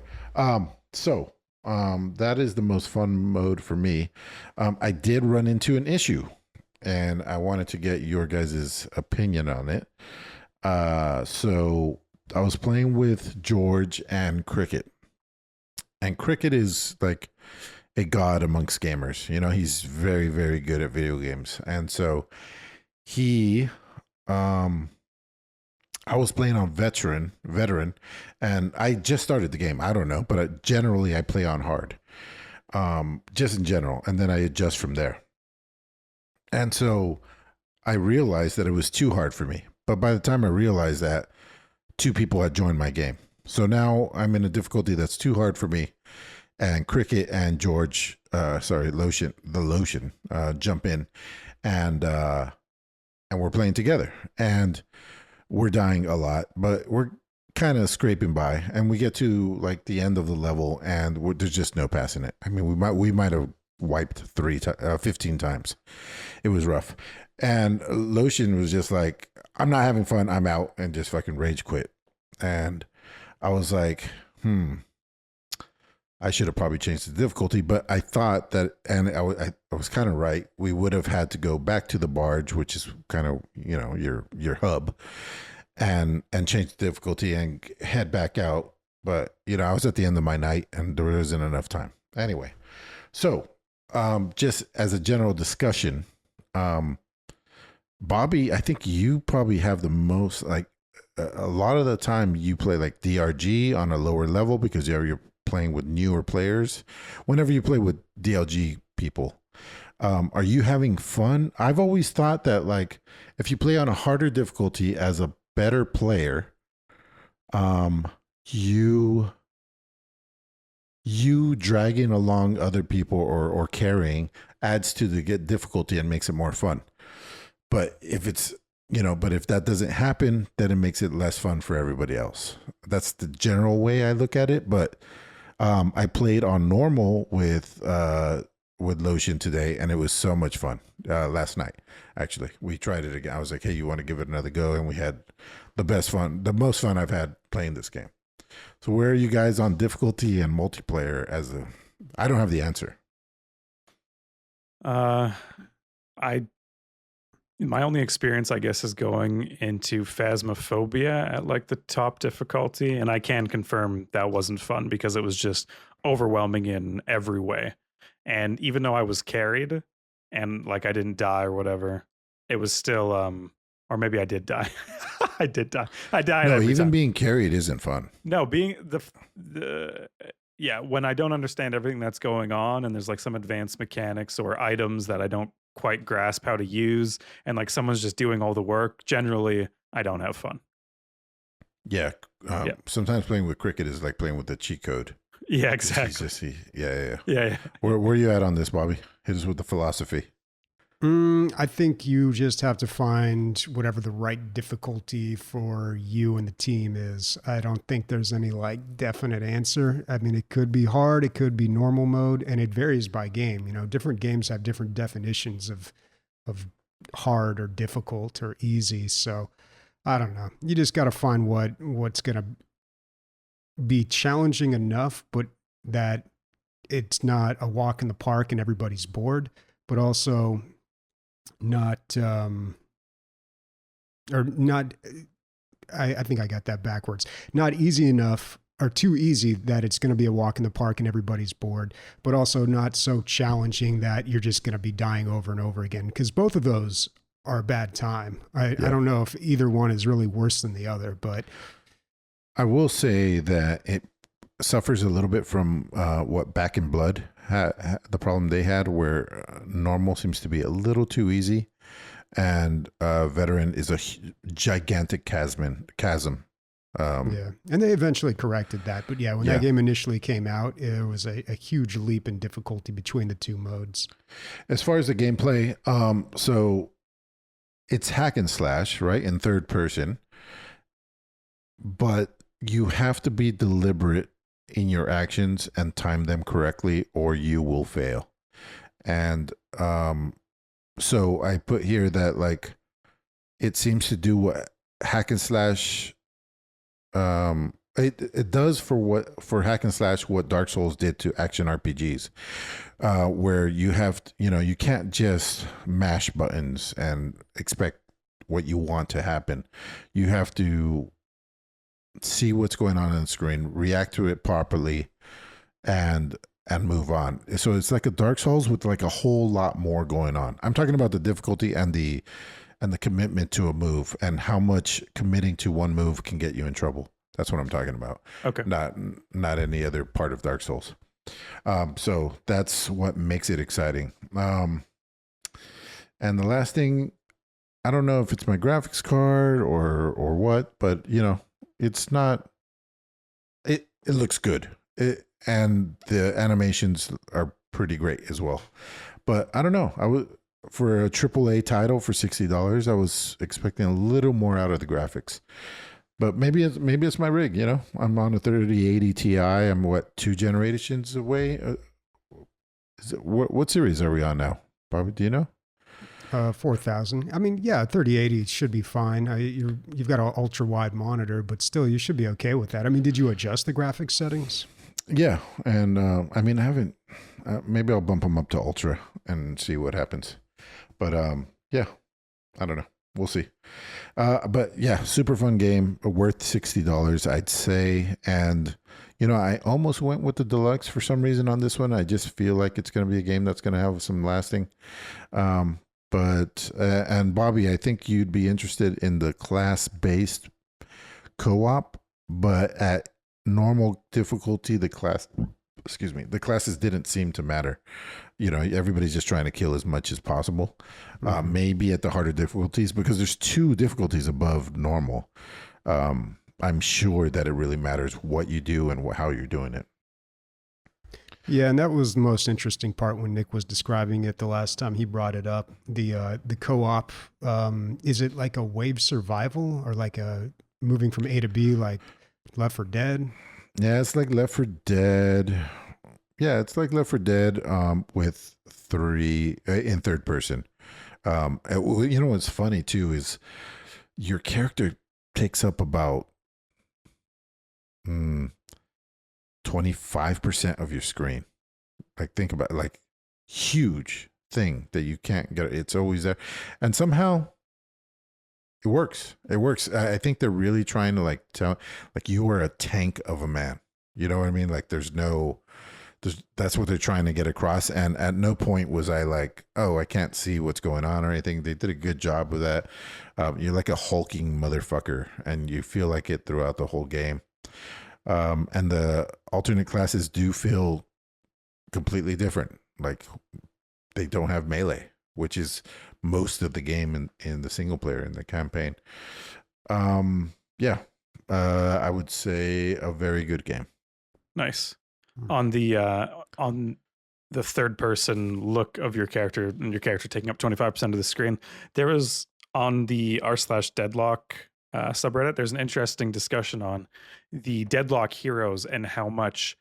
so that is the most fun mode for me. I did run into an issue, and I wanted to get your guys' opinion on it. So I was playing with George and Cricket. And Cricket is like, a god amongst gamers. You know, he's very, very good at video games. And so he, I was playing on veteran, and I just started the game. I don't know, but generally I play on hard, just in general, and then I adjust from there. And so I realized that it was too hard for me. But by the time I realized that, two people had joined my game. So now I'm in a difficulty that's too hard for me. And Cricket and George, Lotion, jump in, and we're playing together. And we're dying a lot, but we're kind of scraping by. And we get to like the end of the level, and there's just no passing it. I mean, we might have wiped 15 times. It was rough. And Lotion was just like, I'm not having fun. I'm out, and just fucking rage quit. And I was like, I should have probably changed the difficulty, but I thought that, and I was kind of right. We would have had to go back to the barge, which is kind of, you know, your hub, and change the difficulty and head back out. But, you know, I was at the end of my night and there wasn't enough time. Anyway, so just as a general discussion, Bobby, I think you probably have the most, like, a lot of the time you play like DRG on a lower level because you're playing with newer players. Whenever you play with DLG people, are you having fun? I've always thought that, like, if you play on a harder difficulty as a better player, you dragging along other people or carrying adds to the difficulty and makes it more fun. But if it's, you know, but if that doesn't happen, then it makes it less fun for everybody else. That's the general way I look at it. But I played on normal with Lotion today, and it was so much fun. Last night, actually, we tried it again. I was like, "Hey, you want to give it another go?" And we had the most fun I've had playing this game. So, where are you guys on difficulty and multiplayer? I don't have the answer. My only experience, I guess, is going into Phasmophobia at like the top difficulty. And I can confirm that wasn't fun because it was just overwhelming in every way. And even though I was carried and like I didn't die or whatever, it was still, or maybe I did die. I did die. I died. No, every even time. being carried isn't fun. No, being yeah, when I don't understand everything that's going on and there's like some advanced mechanics or items that I don't quite grasp how to use, and like someone's just doing all the work, generally I don't have fun. Yeah. Sometimes playing with Cricket is like playing with the cheat code. Yeah, exactly. Yeah. Where are you at on this, Bobby? Hit us with the philosophy. I think you just have to find whatever the right difficulty for you and the team is. I don't think there's any like definite answer. I mean, it could be hard, it could be normal mode, and it varies by game. You know, different games have different definitions of hard or difficult or easy. So I don't know. You just got to find what's going to be challenging enough, but that it's not a walk in the park and everybody's bored, but also not I think I got that backwards. Not easy enough or too easy that it's going to be a walk in the park and everybody's bored, but also not so challenging that you're just going to be dying over and over again, because both of those are a bad time. I don't know if either one is really worse than the other, but I will say that it suffers a little bit from what Back in Blood the problem they had, where normal seems to be a little too easy, and veteran is a gigantic chasm. Yeah, and they eventually corrected that. But yeah, when that game initially came out, it was a huge leap in difficulty between the two modes. As far as the gameplay, so it's hack and slash, right, in third person, but you have to be deliberate in your actions and time them correctly, or you will fail. And so I put here that like it seems to do what hack and slash it does for hack and slash what Dark Souls did to action RPGs, where you have you can't just mash buttons and expect what you want to happen. You have to see what's going on the screen, react to it properly, and and move on. So it's like a Dark Souls with like a whole lot more going on. I'm talking about the difficulty and the commitment to a move and how much committing to one move can get you in trouble. That's what I'm talking about. Okay. Not any other part of Dark Souls. So that's what makes it exciting. And the last thing, I don't know if it's my graphics card or what, but you know, it's not. It looks good, and the animations are pretty great as well. But I don't know. I was for a AAA title for $60. I was expecting a little more out of the graphics. But maybe it's my rig. You know, I'm on a 3080 Ti. I'm what, 2 generations away. What series are we on now, Bobby? Do you know? 4,000. I mean, yeah, 3080 should be fine. You've got an ultra wide monitor, but still, you should be okay with that. I mean, did you adjust the graphics settings? Yeah, and I mean, I haven't. Maybe I'll bump them up to ultra and see what happens. But yeah, I don't know. We'll see. But yeah, super fun game, worth $60, I'd say. And you know, I almost went with the deluxe for some reason on this one. I just feel like it's going to be a game that's going to have some lasting. But and Bobby, I think you'd be interested in the class-based co-op, but at normal difficulty, the classes didn't seem to matter. You know, everybody's just trying to kill as much as possible. Maybe at the harder difficulties, because there's 2 difficulties above normal. I'm sure that it really matters what you do and how you're doing it. Yeah, and that was the most interesting part when Nick was describing it the last time he brought it up. The co-op, is it like a wave survival or like a moving from A to B, like Left 4 Dead? Yeah, it's like Left 4 Dead. Yeah, it's like Left 4 Dead with 3 in third person. You know what's funny too is your character takes up about 25% of your screen. Like, think about it, like huge thing that you can't get. It's always there, and somehow it works. It works. I think they're really trying to like tell, like, you are a tank of a man. You know what I mean? Like, that's what they're trying to get across. And at no point was I like, oh, I can't see what's going on or anything. They did a good job with that. You're like a hulking motherfucker, and you feel like it throughout the whole game. And the alternate classes do feel completely different. Like, they don't have melee, which is most of the game in the single player, in the campaign. Yeah, I would say a very good game. Nice. On the third person look of your character and your character taking up 25% of the screen, there was on the r/deadlock subreddit, there's an interesting discussion on the deadlock heroes and how much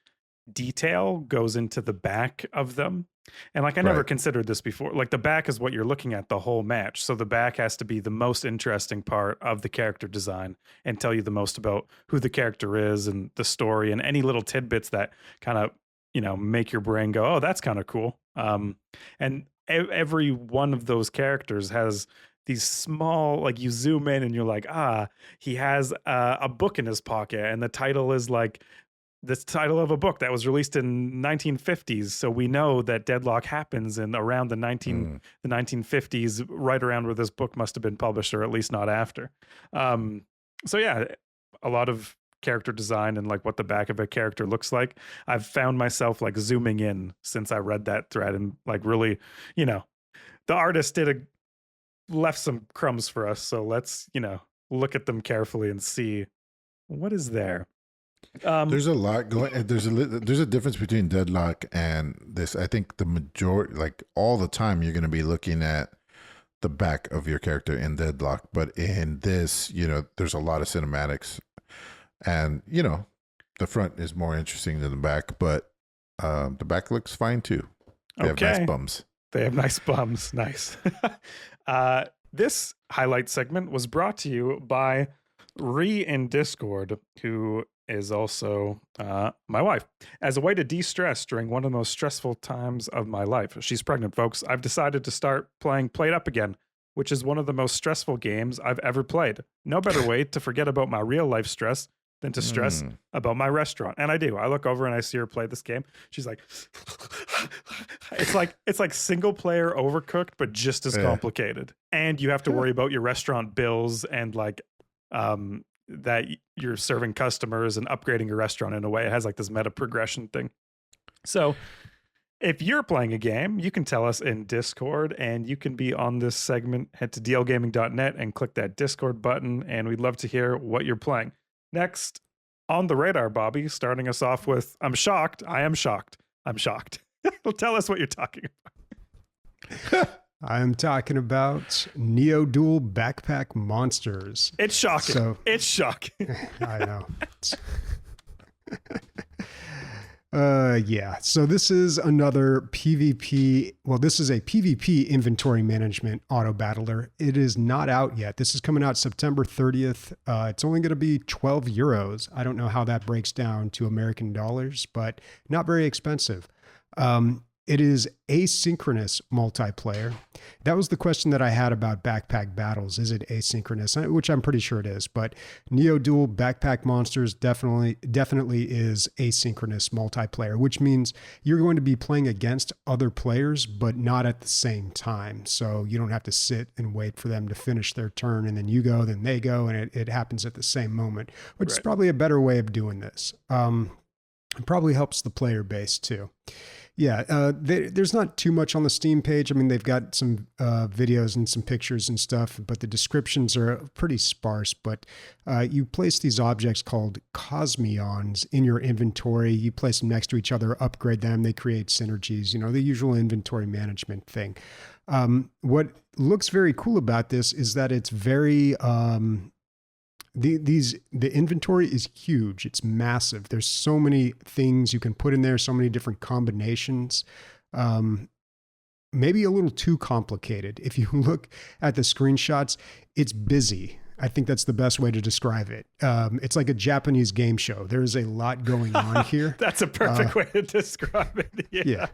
detail goes into the back of them. And like, I never considered this before. Like, the back is what you're looking at the whole match. So the back has to be the most interesting part of the character design and tell you the most about who the character is and the story and any little tidbits that kind of, you know, make your brain go, oh, that's kind of cool. And every one of those characters has these small, like, you zoom in and you're like, he has a book in his pocket, and the title is like this title of a book that was released in 1950s. So we know that deadlock happens in around the 1950s, right around where this book must have been published, or at least not after. So yeah, a lot of character design and like what the back of a character looks like. I've found myself like zooming in since I read that thread, and like, really, you know, the artist left some crumbs for us. So let's, you know, look at them carefully and see what is there. There's a lot going. There's a difference between Deadlock and this. I think the majority, like all the time, you're going to be looking at the back of your character in Deadlock, but in this, you know, there's a lot of cinematics, and you know, the front is more interesting than the back, but the back looks fine too. They have nice bums. They have nice bums. Nice. This highlight segment was brought to you by Ree in Discord, who is also my wife. As a way to de-stress during one of the most stressful times of my life, she's pregnant, folks, I've decided to start playing Played Up again, which is one of the most stressful games I've ever played. No better way to forget about my real life stress than to stress about my restaurant. And I do. I look over and I see her play this game. She's like, it's like single player Overcooked, but just as complicated. And you have to worry about your restaurant bills and like that you're serving customers and upgrading your restaurant in a way. It has like this meta progression thing. So if you're playing a game, you can tell us in Discord, and you can be on this segment. Head to dlgaming.net and click that Discord button, and we'd love to hear what you're playing. Next on the radar, Bobby, starting us off with, I'm shocked. I am shocked. I'm shocked. Tell us what you're talking about. I'm talking about NEODUEL Backpack Monsters. It's shocking. It's shocking. I know. Yeah. So this is another PvP. Well, this is a PvP inventory management auto battler. It is not out yet. This is coming out September 30th. It's only going to be 12 euros. I don't know how that breaks down to American dollars, but not very expensive. It is asynchronous multiplayer. That was the question that I had about backpack battles. Is it asynchronous? Which I'm pretty sure it is. But NEODUEL Backpack Monsters definitely is asynchronous multiplayer, which means you're going to be playing against other players, but not at the same time. So you don't have to sit and wait for them to finish their turn, and then you go, then they go, and it happens at the same moment, which is probably a better way of doing this. It probably helps the player base too. Yeah, there's not too much on the Steam page. I mean, they've got some videos and some pictures and stuff, but the descriptions are pretty sparse. But you place these objects called cosmions in your inventory. You place them next to each other, upgrade them. They create synergies, you know, the usual inventory management thing. What looks very cool about this is that it's very... The inventory is huge. It's massive. There's so many things you can put in there, so many different combinations. Maybe a little too complicated. If you look at the screenshots, it's busy. I think that's the best way to describe it. It's like a Japanese game show. There's a lot going on here. That's a perfect way to describe it. Yeah.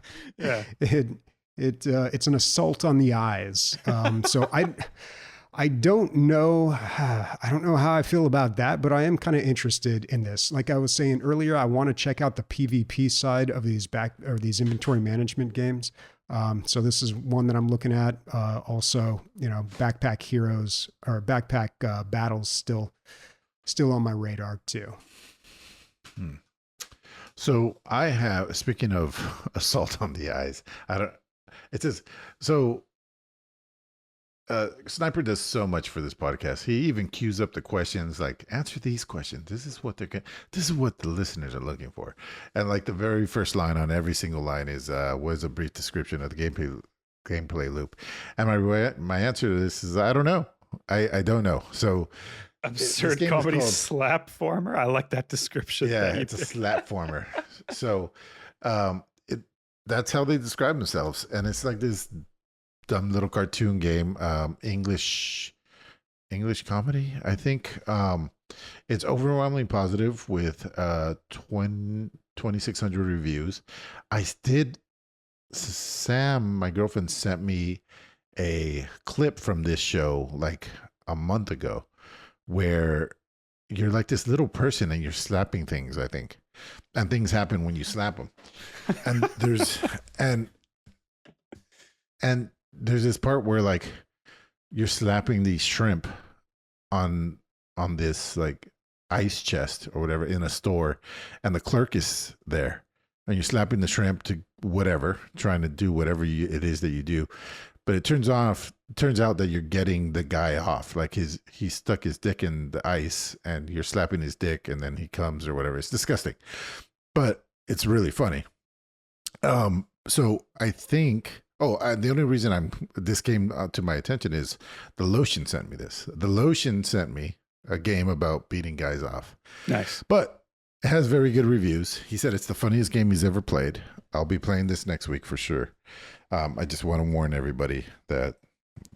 It's an assault on the eyes. So I don't know how I feel about that, but I am kind of interested in this. Like I was saying earlier, I want to check out the PvP side of these inventory management games. So this is one that I'm looking at. Also, you know, Backpack Heroes or Backpack Battles still on my radar too. So I have, speaking of assault on the eyes, Sniper does so much for this podcast. He even queues up the questions, like answer these questions. This is what the listeners are looking for. And like the very first line on every single line is, was a brief description of the gameplay loop. And my answer to this is, I don't know. I don't know. So absurd comedy slap former. I like that description. Yeah, it's a slap former. So, that's how they describe themselves. And it's like this dumb little cartoon game, English comedy, I think. It's overwhelmingly positive with 2,600 reviews. Sam, my girlfriend, sent me a clip from this show like a month ago where you're like this little person and you're slapping things, I think, and things happen when you slap them. And there's this part where like you're slapping these shrimp on this like ice chest or whatever in a store, and the clerk is there, and you're slapping the shrimp to whatever, trying to do whatever it is that you do. But it turns out that you're getting the guy off. Like he stuck his dick in the ice and you're slapping his dick, and then he comes or whatever. It's disgusting, but it's really funny. So I think, the only reason this came to my attention is the Lotion sent me this. The Lotion sent me a game about beating guys off. Nice. But it has very good reviews. He said it's the funniest game he's ever played. I'll be playing this next week for sure. I just want to warn everybody that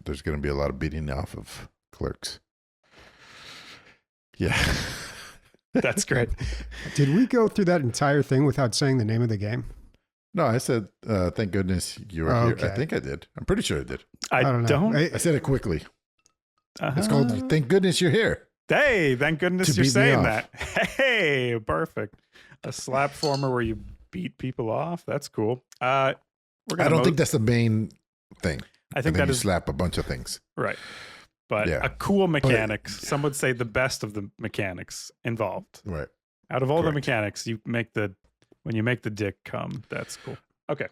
there's going to be a lot of beating off of clerks. Yeah. That's great. Did we go through that entire thing without saying the name of the game? No, I said, thank goodness you were here. I think I did. I'm pretty sure I did. I don't know. I said it quickly. It's called Thank Goodness You're Here. Hey, thank goodness To you're beat me saying off. that. Hey, perfect. A slap former where you beat people off. That's cool. We're gonna I don't think that's the main thing. I think that you is slap a bunch of things. right. But Yeah. a cool mechanic. Some would say the best of the mechanics involved. Right. Out of all the Correct. mechanics, when you make the dick come, that's cool. Okay.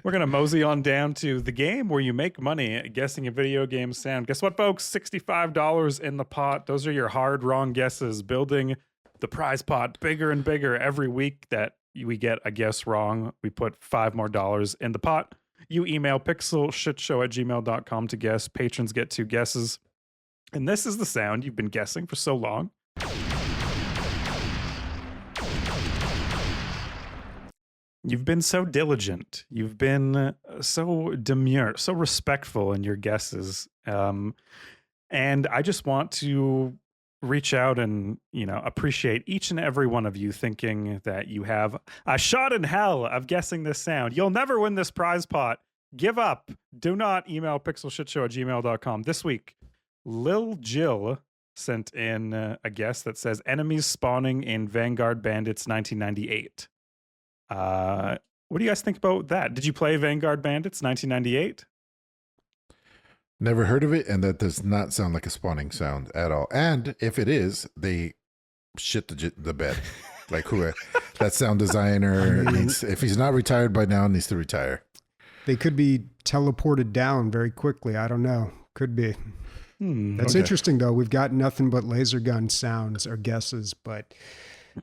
We're going to mosey on down to the game where you make money guessing a video game sound. Guess what, folks? $65 in the pot. Those are your hard, wrong guesses, building the prize pot bigger and bigger every week that we get a guess wrong. We put $5 more in the pot. You email pixelshitshow@gmail.com to guess. Patrons get 2 guesses. And this is the sound you've been guessing for so long. You've been so diligent. You've been so demure, so respectful in your guesses. And I just want to reach out and, appreciate each and every one of you thinking that you have a shot in hell of guessing this sound. You'll never win this prize pot. Give up. Do not email pixelshitshow@gmail.com. This week, Lil Jill sent in a guess that says enemies spawning in Vanguard Bandits 1998. What do you guys think about that? Did you play Vanguard Bandits 1998? Never heard of it, and that does not sound like a spawning sound at all. And if it is, they shit the bed. Like that sound designer needs, if he's not retired by now, needs to retire. They could be teleported down very quickly. I don't know. Could be. That's interesting, though. We've got nothing but laser gun sounds or guesses, but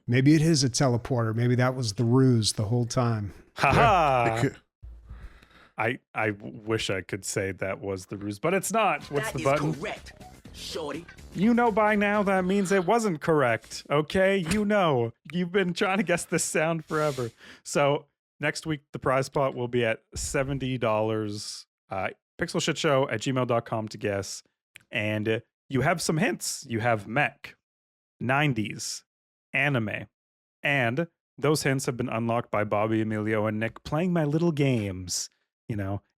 maybe it is a teleporter. Maybe that was the ruse the whole time. Haha. I wish I could say that was the ruse, but it's not. What's the button? Correct, shorty. You know by now that means it wasn't correct, okay? You've been trying to guess this sound forever. So next week, the prize pot will be at $70. Pixelshitshow@gmail.com to guess. And you have some hints. You have mech, 90s, anime, and those hints have been unlocked by Bobby, Emilio, and Nick playing my little games,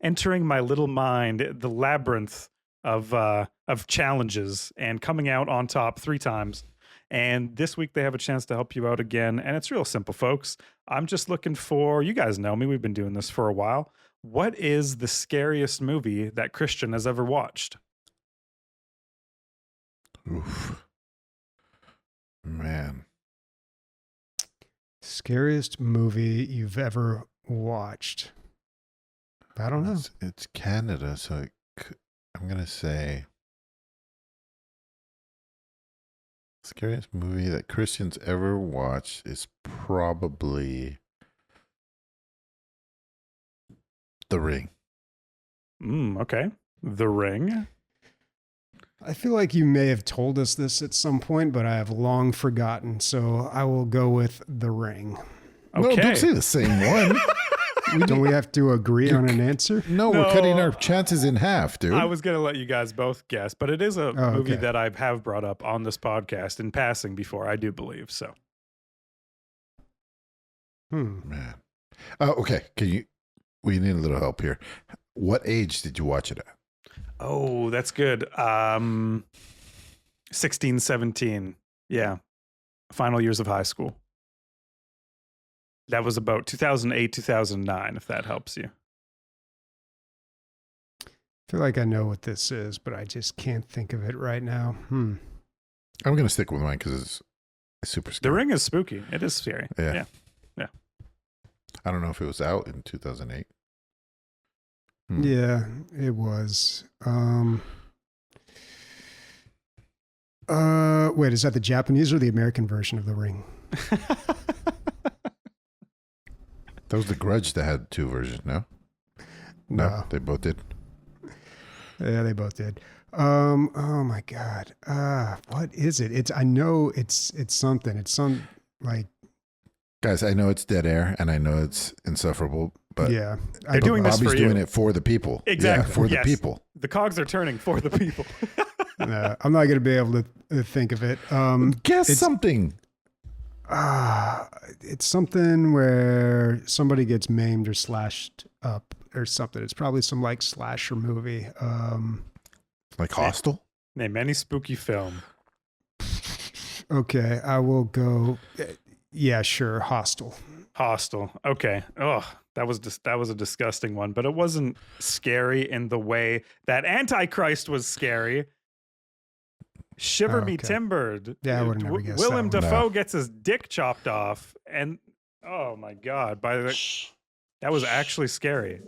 entering my little mind, the labyrinth of challenges and coming out on top 3 times. And this week they have a chance to help you out again. And it's real simple, folks. I'm just looking for, you guys know me, we've been doing this for a while. What is the scariest movie that Christian has ever watched? Oof. Man. Scariest movie you've ever watched? I don't know. It's Canada, so I'm going to say scariest movie that Christian's ever watched is probably The Ring. Okay. The Ring. I feel like you may have told us this at some point, but I have long forgotten. So I will go with The Ring. Okay. No, don't say the same one. Don't we have to agree on an answer? No, we're cutting our chances in half, dude. I was going to let you guys both guess, but it is a movie okay. that I have brought up on this podcast in passing before, I do believe. So, Man. Okay. We need a little help here. What age did you watch it at? oh, that's good. 16, 17. Yeah. Final years of high school. That was about 2008, 2009, if that helps you. I feel like I know what this is, but I just can't think of it right now. I'm going to stick with mine because it's super scary. The Ring is spooky. It is scary. Yeah. Yeah. I don't know if it was out in 2008. Yeah, it was. Wait, is that the Japanese or the American version of The Ring? That was The Grudge that had 2 versions, no? No, they both did. Yeah, they both did. Oh my God. What is it? I know it's something. It's some like. Guys, I know it's dead air and I know it's insufferable, but yeah, They're doing this Bobby's for you. doing it for the people. Exactly. Yeah, for the Yes. people. The cogs are turning for the people. I'm not going to be able to think of it. Guess something. It's something where somebody gets maimed or slashed up or something. It's probably some like slasher movie. Like Hostel? Name any spooky film. Okay, I will go. Yeah, sure. Hostel. Hostel. Okay. Oh, that was a disgusting one, but it wasn't scary in the way that Antichrist was scary. Shiver me Okay. timbered. Yeah, I would've never guessed that Willem one. Dafoe No. gets his dick chopped off, and oh my god, that was actually scary.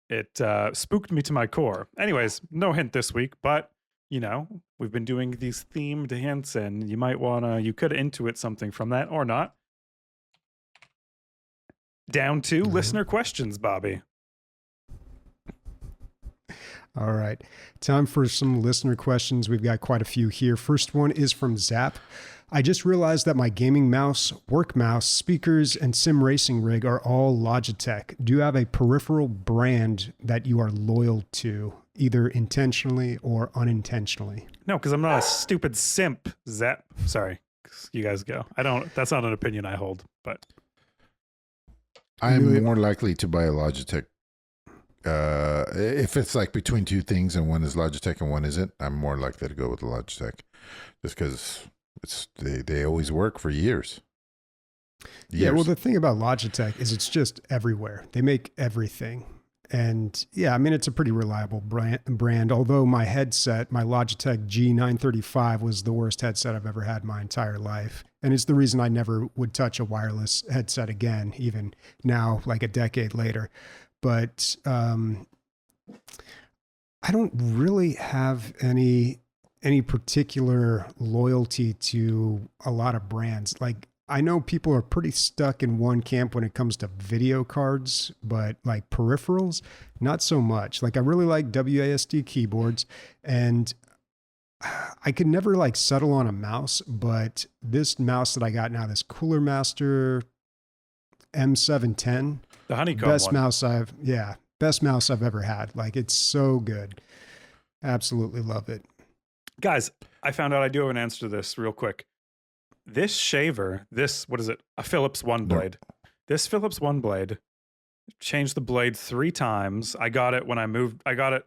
It spooked me to my core. Anyways, no hint this week, but you know, we've been doing these themed hints, and you could intuit something from that or not. Down to listener questions, Bobby. All right. Time for some listener questions. We've got quite a few here. First one is from Zap. I just realized that my gaming mouse, work mouse, speakers, and sim racing rig are all Logitech. Do you have a peripheral brand that you are loyal to, either intentionally or unintentionally? No, because I'm not a stupid simp. Zap. Sorry. You guys go. That's not an opinion I hold, but I'm more likely to buy a Logitech. If it's like between two things and one is Logitech and one isn't, I'm more likely to go with the Logitech, just because they always work for years. Yeah, well, the thing about Logitech is it's just everywhere. They make everything. And yeah, I mean, it's a pretty reliable brand. Although my headset, my Logitech G935 was the worst headset I've ever had my entire life. And it's the reason I never would touch a wireless headset again, even now, like a decade later. But I don't really have any particular loyalty to a lot of brands. Like, I know people are pretty stuck in one camp when it comes to video cards, but like peripherals, not so much. Like, I really like WASD keyboards, and I could never like settle on a mouse, but this mouse that I got now, this Cooler Master M710, the honeycomb best one. best mouse I've ever had. Like, it's so good. Absolutely love it. Guys, I found out I do have an answer to this real quick. This shaver, what is it? A Phillips One Blade. This Phillips One Blade changed the blade 3 times. I got it when I moved. I got it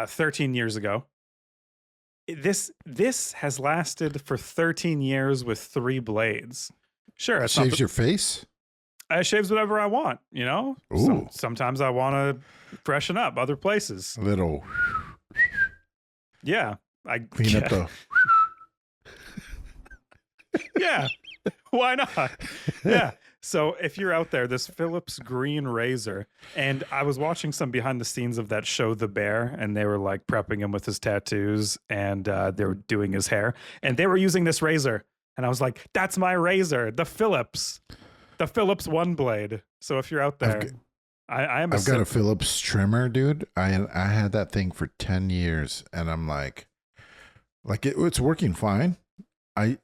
13 years ago. This has lasted for 13 years with 3 blades. Sure, it shaves your face. It shaves whatever I want, you know? Ooh. Sometimes I want to freshen up other places. A little Yeah. I clean up the. Yeah. Why not? Yeah. So if you're out there, this Philips green razor, and I was watching some behind the scenes of that show, The Bear, and they were like prepping him with his tattoos, and they were doing his hair, and they were using this razor. And I was like, that's my razor, the Philips One Blade. So if you're out there, I've got a Philips trimmer, dude. I had that thing for 10 years, and I'm like it's working fine. I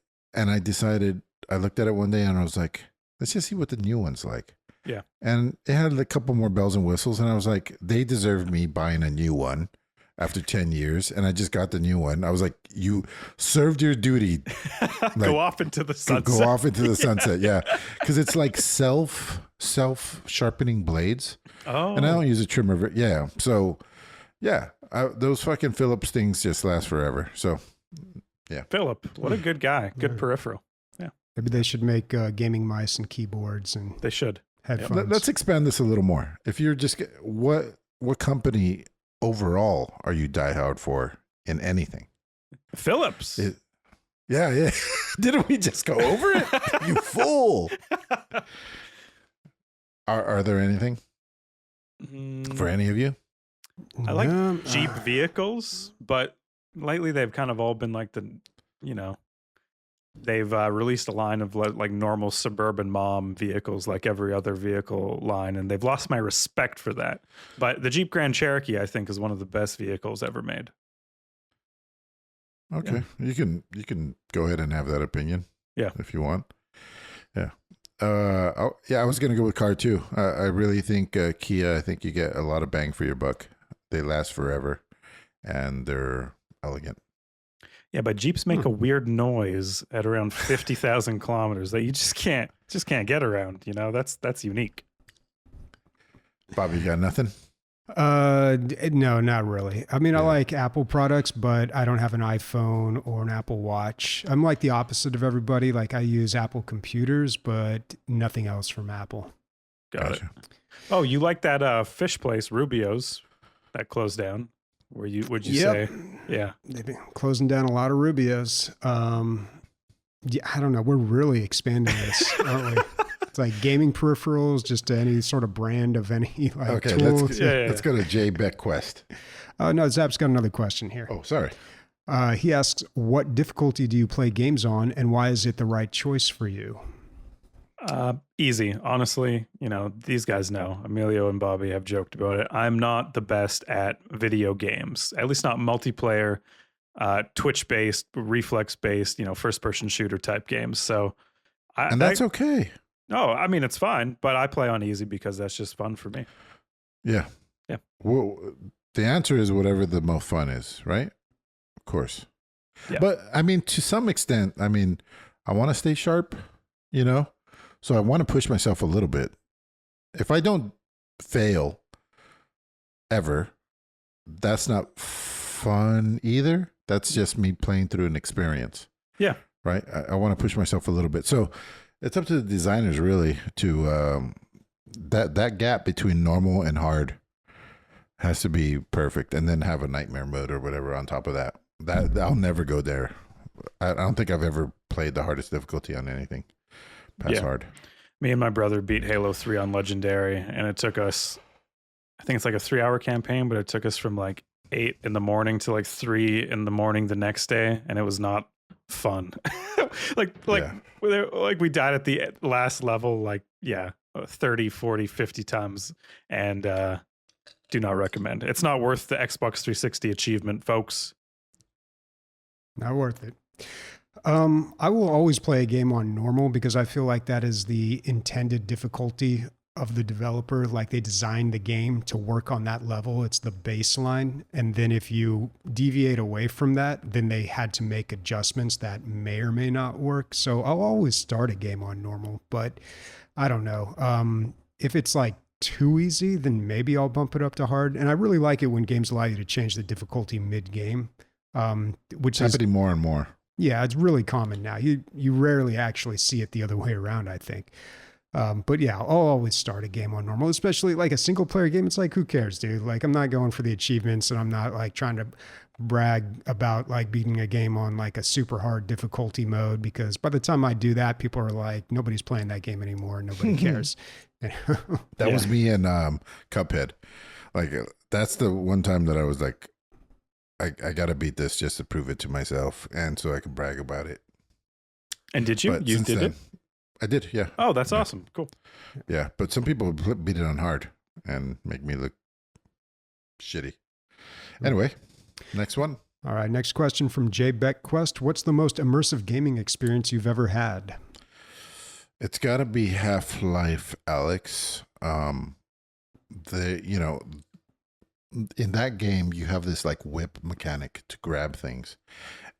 decided, I looked at it one day and I was like, let's just see what the new one's like. Yeah. And it had a couple more bells and whistles, and I was like, they deserve me buying a new one after 10 years. And I just got the new one. I was like, you served your duty. Go off into the sunset. Go off into the sunset. Yeah. Cause it's like self sharpening blades. Oh. And I don't use a trimmer. Yeah. So yeah, those fucking Philips things just last forever. So yeah. Philip, what a good guy. Good peripheral. Yeah. Maybe they should make gaming mice and keyboards and They should. headphones. Let's expand this a little more. If you're just, what company overall are you diehard for in anything? Phillips. Yeah. Didn't we just go over it? You fool. Are there anything for any of you? I like Jeep vehicles, but lately they've kind of all been like they've released a line of like normal suburban mom vehicles, like every other vehicle line, and they've lost my respect for that. But the Jeep Grand Cherokee, I think, is one of the best vehicles ever made. Okay, yeah. You can go ahead and have that opinion. Yeah, if you want. Yeah. I was gonna go with car too. I really think Kia. I think you get a lot of bang for your buck. They last forever, and they're elegant. Yeah, but Jeeps make a weird noise at around 50,000 kilometers that you just can't get around. You know, that's unique. Bobby, you got nothing? No, not really. I mean, I Yeah. like Apple products, but I don't have an iPhone or an Apple Watch. I'm like the opposite of everybody. Like I use Apple computers, but nothing else from Apple. Got it. Gotcha. Oh, you like that fish place, Rubio's, that closed down? Would you Yep. say? Yeah. They've been closing down a lot of Rubios. Yeah, I don't know. We're really expanding this, aren't we? It's like gaming peripherals, just any sort of brand of any like Okay, tool. let's go to Jay Beck Quest. No, Zap's got another question here. Oh, sorry. He asks, what difficulty do you play games on and why is it the right choice for you? Easy. Honestly, these guys know. Emilio and Bobby have joked about it. I'm not the best at video games, at least not multiplayer, Twitch-based, reflex-based, first-person shooter type games. So, And that's okay. No, I mean, it's fine, but I play on easy because that's just fun for me. Yeah. Yeah. Well, the answer is whatever the most fun is, right? Of course. Yeah. But I mean, to some extent, I want to stay sharp, so I want to push myself a little bit. If I don't fail ever, that's not fun either. That's just me playing through an experience. Yeah. Right. I want to push myself a little bit. So it's up to the designers really to that gap between normal and hard has to be perfect, and then have a nightmare mode or whatever on top of that. That I'll never go there. I don't think I've ever played the hardest difficulty on anything past hard. Me and my brother beat Halo 3 on Legendary, and it took us, I think it's like a 3-hour campaign, but it took us from like 8 in the morning to like 3 in the morning the next day, and it was not fun. like we died at the last level 30, 40, 50 times, and do not recommend. It's not worth the Xbox 360 achievement, folks. Not worth it. I will always play a game on normal because I feel like that is the intended difficulty of the developer. Like they designed the game to work on that level. It's the baseline. And then if you deviate away from that, then they had to make adjustments that may or may not work. So I'll always start a game on normal, but I don't know. If it's like too easy, then maybe I'll bump it up to hard. And I really like it when games allow you to change the difficulty mid-game, which is happening more and more. Yeah, it's really common now. You rarely actually see it the other way around, I think. But yeah, I'll always start a game on normal, especially like a single player game. It's like, who cares, dude? Like, I'm not going for the achievements, and I'm not like trying to brag about like beating a game on like a super hard difficulty mode, because by the time I do that, people are like, nobody's playing that game anymore. Nobody cares. That was me in Cuphead. Like, that's the one time that I was like, I got to beat this just to prove it to myself and so I can brag about it. And did you? But You since did then, it? I did, yeah. Oh, that's awesome. Cool. Yeah, but some people beat it on hard and make me look shitty. Anyway, next one. All right, next question from Jay Beck Quest. What's the most immersive gaming experience you've ever had? It's got to be Half-Life, Alex. In that game, you have this like whip mechanic to grab things,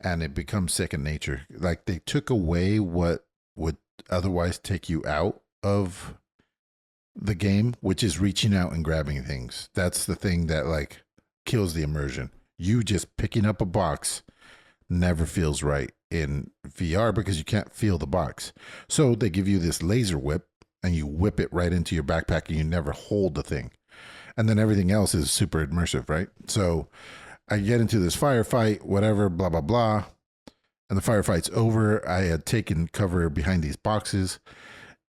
and it becomes second nature. Like they took away what would otherwise take you out of the game, which is reaching out and grabbing things. That's the thing that like kills the immersion. You just picking up a box never feels right in VR because you can't feel the box. So they give you this laser whip and you whip it right into your backpack and you never hold the thing. And then everything else is super immersive, right? So I get into this firefight, whatever, blah, blah, blah. And the firefight's over. I had taken cover behind these boxes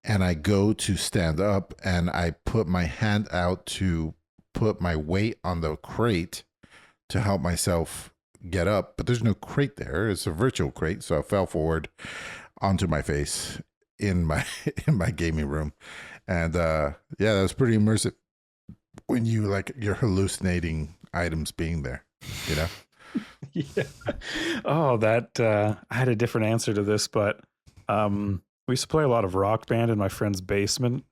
and I go to stand up and I put my hand out to put my weight on the crate to help myself get up. But there's no crate there. It's a virtual crate. So I fell forward onto my face in my gaming room. And yeah, that was pretty immersive. When you like you're hallucinating items being there, you know? Yeah. Oh, that I had a different answer to this, but we used to play a lot of Rock Band in my friend's basement,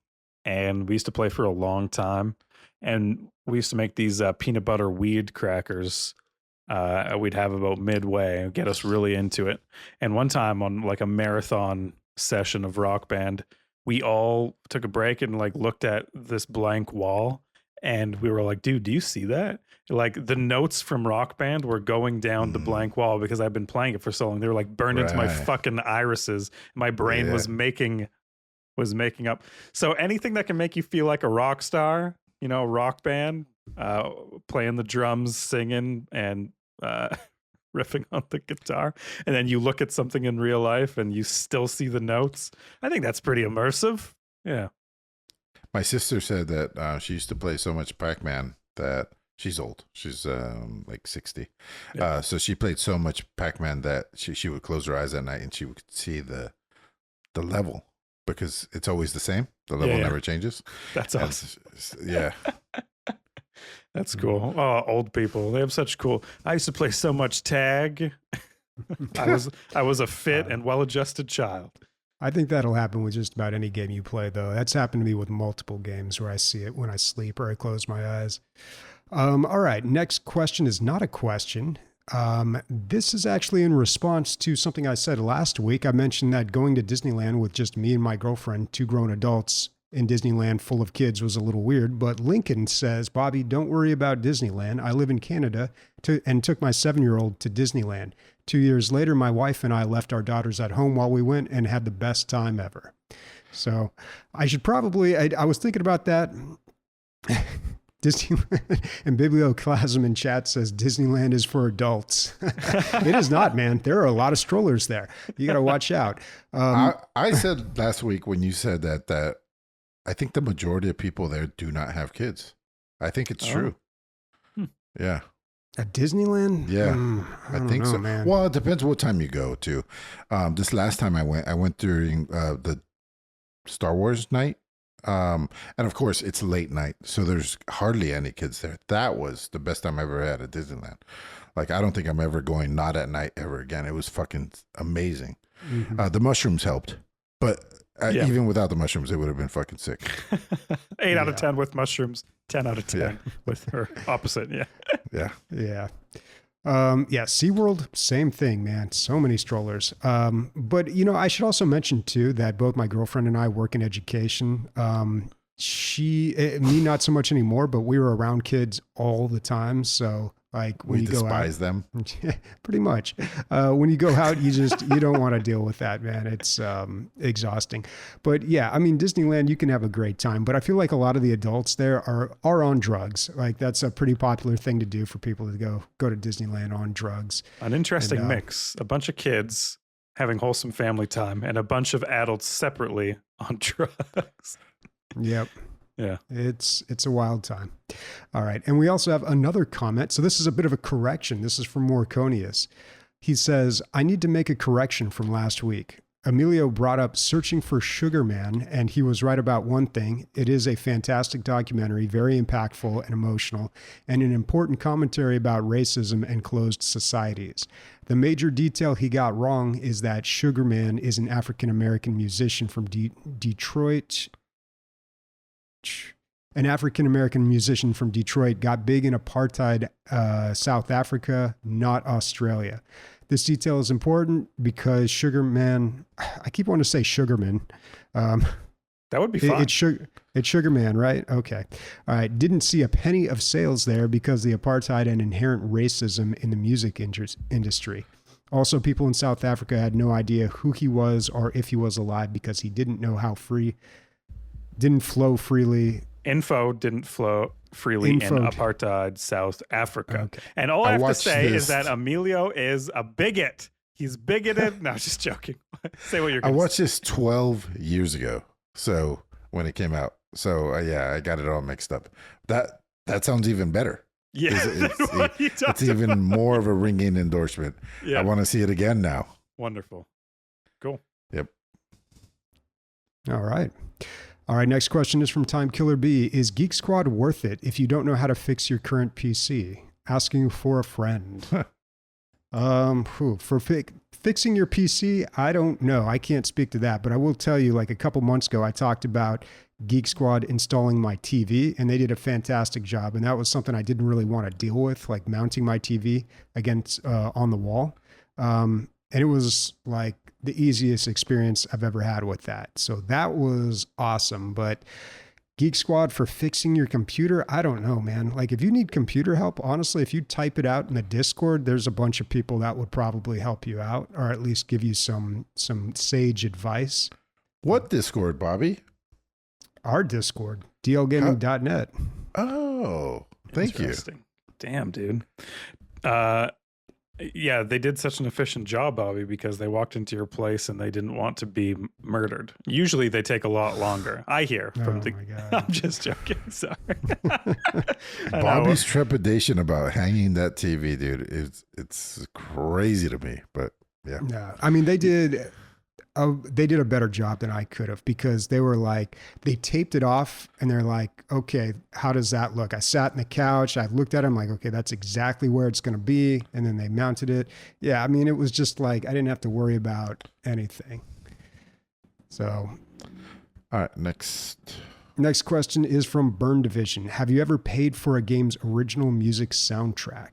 and we used to play for a long time. And we used to make these peanut butter weed crackers. We'd have about midway, get us really into it. And one time on like a marathon session of Rock Band, we all took a break and like looked at this blank wall. And we were like, dude, do you see that? Like the notes from Rock Band were going down the blank wall because I've been playing it for so long. They were like burned into my Right. fucking irises. My brain Yeah. was making up. So anything that can make you feel like a rock star, Rock Band, playing the drums, singing, and riffing on the guitar, and then you look at something in real life and you still see the notes. I think that's pretty immersive. Yeah. My sister said that she used to play so much Pac-Man that she's old. She's like 60. Yeah. So she played so much Pac-Man that she would close her eyes at night and she would see the level because it's always the same. The level never changes. That's And awesome. yeah. That's cool. Oh, old people. They have such cool. I used to play so much tag. I was a fit and well-adjusted child. I think that'll happen with just about any game you play, though. That's happened to me with multiple games where I see it when I sleep or I close my eyes. All right, next question is not a question. This is actually in response to something I said last week. I mentioned that going to Disneyland with just me and my girlfriend, 2 grown adults in Disneyland full of kids, was a little weird. But Lincoln says, Bobby, don't worry about Disneyland. I live in Canada and took my 7-year-old to Disneyland. 2 years later, my wife and I left our daughters at home while we went and had the best time ever. So I should probably, I was thinking about that. Disneyland and Biblioclasm in chat says Disneyland is for adults. It is not, man. There are a lot of strollers there. You got to watch out. I said last week when you said that I think the majority of people there do not have kids. I think it's true. Yeah. At Disneyland? Yeah, I think know, so. Man. Well, it depends what time you go to. This last time I went during the Star Wars night. And of course it's late night, so there's hardly any kids there. That was the best time I ever had at Disneyland. Like, I don't think I'm ever going not at night ever again. It was fucking amazing. Mm-hmm. The mushrooms helped, but even without the mushrooms, it would have been fucking sick. 8 out of 10 with mushrooms, 10 out of 10 with her opposite. Yeah. Yeah. SeaWorld, same thing, man. So many strollers. But, I should also mention, too, that both my girlfriend and I work in education. Me, not so much anymore, but we were around kids all the time. So, like, when We you go out, despise them. pretty much. When you go out, you don't want to deal with that, man. It's exhausting. But yeah, I mean, Disneyland, you can have a great time, but I feel like a lot of the adults there are on drugs. Like, that's a pretty popular thing to do for people to go to Disneyland on drugs. An interesting mix. A bunch of kids having wholesome family time and a bunch of adults separately on drugs. Yep. Yeah. It's a wild time. All right. And we also have another comment. So this is a bit of a correction. This is from Morconius. He says, I need to make a correction from last week. Emilio brought up Searching for Sugar Man, and he was right about one thing. It is a fantastic documentary, very impactful and emotional, and an important commentary about racism and closed societies. The major detail he got wrong is that Sugar Man is an African-American musician from Detroit. An African-American musician from Detroit got big in apartheid South Africa, not Australia. This detail is important because Sugarman, I keep wanting to say Sugarman. That would be fun. It's Sugarman, right? Okay. All right. Didn't see a penny of sales there because of the apartheid and inherent racism in the music industry. Also, people in South Africa had no idea who he was or if he was alive because he didn't know how didn't flow freely. Info didn't flow freely in apartheid South Africa. Okay. And all I have to say is that Emilio is a bigot. He's bigoted. No, just joking. Say what you're going to say. I watched this 12 years ago. So when it came out. So I got it all mixed up. That sounds even better. Yeah. It's even more of a ringing endorsement. Yeah. I want to see it again now. Wonderful. Cool. Yep. All right. Next question is from Time Killer B. Is Geek Squad worth it if you don't know how to fix your current PC? Asking for a friend. Fixing your PC, I don't know. I can't speak to that, but I will tell you, like a couple months ago, I talked about Geek Squad installing my TV, and they did a fantastic job. And that was something I didn't really want to deal with, like mounting my TV against on the wall. And it was like the easiest experience I've ever had with that. So that was awesome. But Geek Squad for fixing your computer. I don't know, man. Like if you need computer help, honestly, if you type it out in the Discord, there's a bunch of people that would probably help you out or at least give you some sage advice. What Discord, Bobby? Our Discord, dlgaming.net. Oh, thank you. Damn, dude. Yeah, they did such an efficient job, Bobby, because they walked into your place and they didn't want to be murdered. Usually they take a lot longer. I hear from my God. I'm just joking. Sorry. Bobby's trepidation about hanging that TV, dude, it's crazy to me. But yeah. Yeah. I mean, they did a better job than I could have because they were like, they taped it off and they're like, okay, how does that look? I sat in the couch. I looked at it. I'm like, okay, that's exactly where it's going to be. And then they mounted it. Yeah. I mean, it was just like, I didn't have to worry about anything. So. All right. Next question is from Burn Division. Have you ever paid for a game's original music soundtrack?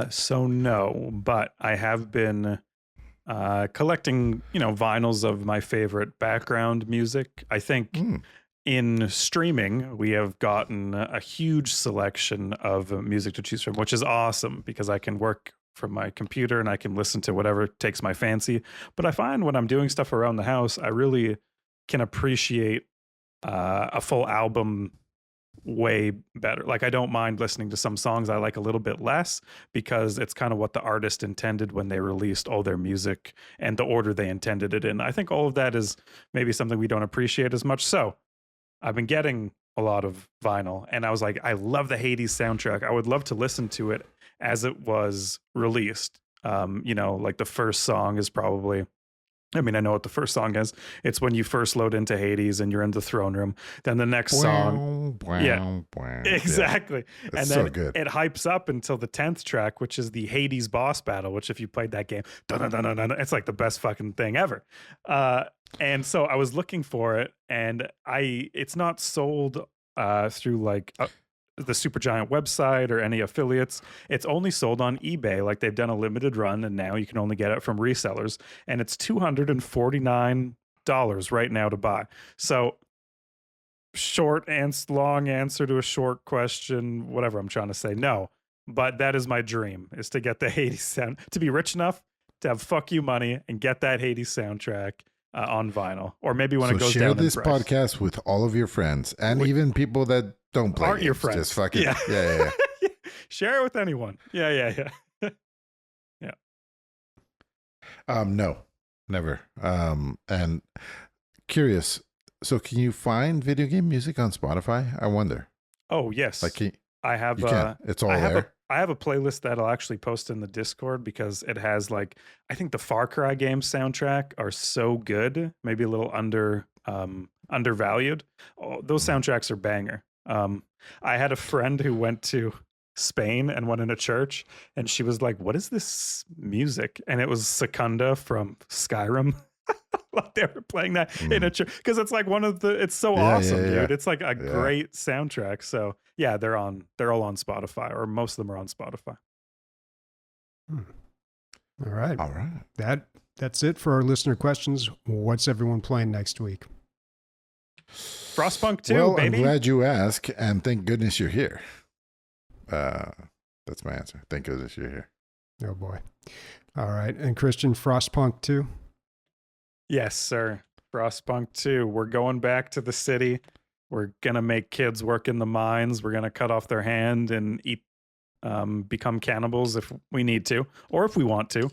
So no, but I have been collecting, vinyls of my favorite background music. I think in streaming, we have gotten a huge selection of music to choose from, which is awesome because I can work from my computer and I can listen to whatever takes my fancy. But I find when I'm doing stuff around the house, I really can appreciate a full album way better. Like I don't mind listening to some songs I like a little bit less because it's kind of what the artist intended when they released all their music and the order they intended it in. I think all of that is maybe something we don't appreciate as much. So I've been getting a lot of vinyl and I was like, I love the Hades soundtrack. I would love to listen to it as it was released. Like the first song is probably, I know what the first song is. It's when you first load into Hades and you're in the throne room. Then the next song. Exactly. It's and then so good. it hypes up until the 10th track, which is the Hades boss battle, which if you played that game, it's like the best fucking thing ever. And so I was looking for it and it's not sold through like the Supergiant website or any affiliates. It's only sold on eBay. Like they've done a limited run and now you can only get it from resellers and it's $249 right now to buy. So long answer to a short question, whatever I'm trying to say. No, but that is my dream is to get the Hades sound, to be rich enough to have fuck you money and get that Hades soundtrack on vinyl, or maybe when it goes share down this in price. podcast with all of your friends and even people that don't play Aren't games. your friends. Just fucking yeah. Share it with anyone. Yeah. No, never. And curious, so can you find video game music on Spotify? I wonder. Oh yes, Like I have. You can. It's all there. I have a playlist that I'll actually post in the Discord because it has like, I think the Far Cry games soundtrack are so good, maybe a little undervalued. Oh, those soundtracks are banger. I had a friend who went to Spain and went in a church and she was like, what is this music? And it was Secunda from Skyrim. Like they were playing that in a church because it's like it's so awesome, dude. It's like a great soundtrack. So yeah, they're all on Spotify, or most of them are on Spotify. All right. That's it for our listener questions. What's everyone playing next week? Frostpunk 2, well, baby. I'm glad you asked, and thank goodness you're here. That's my answer. Thank goodness you're here. Oh boy. All right. And Christian, Frostpunk 2? Yes, sir. Frostpunk 2. We're going back to the city. We're going to make kids work in the mines. We're going to cut off their hand and become cannibals if we need to, or if we want to.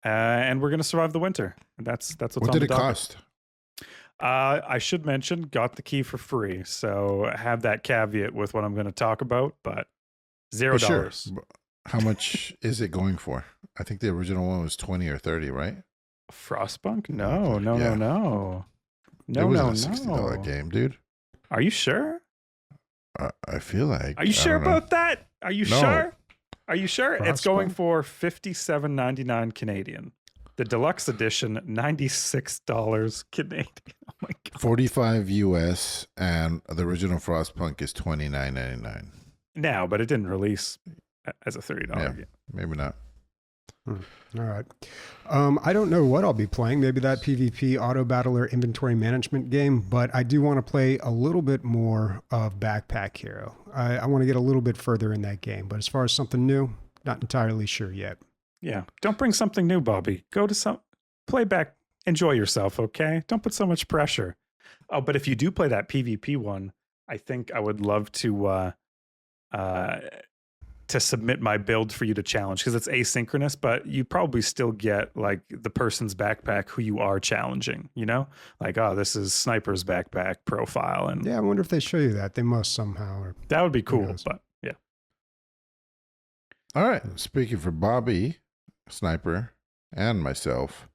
And we're going to survive the winter. That's what's on the docket. What did it cost? I should mention, got the key for free. So have that caveat with what I'm going to talk about, but $0. Sure. How much is it going for? I think the original one was 20 or 30, right? Frostpunk? No. It was a $60 game, dude. Are you sure? I feel like. Are you sure about that? Are you sure? Are you sure? Frostpunk? It's going for $57.99 Canadian. The deluxe edition, $96 Canadian. Oh my god. 45 US, and the original Frostpunk is $29.99. Now, but it didn't release as a $30 game. Maybe not. All right. I don't know what I'll be playing. Maybe that PvP Auto Battler inventory management game, but I do want to play a little bit more of Backpack Hero. I want to get a little bit further in that game, but as far as something new, not entirely sure yet. Yeah. Don't bring something new, Bobby. Go to some play back. Enjoy yourself, okay? Don't put so much pressure. Oh, but if you do play that PvP one, I think I would love to submit my build for you to challenge, because it's asynchronous, but you probably still get like the person's backpack who you are challenging, you know? Like, oh, this is Sniper's backpack profile. And Yeah, I wonder if they show you that. They must somehow. Or that would be cool, knows? but yeah. All right. Speaking for Bobby, Sniper, and myself,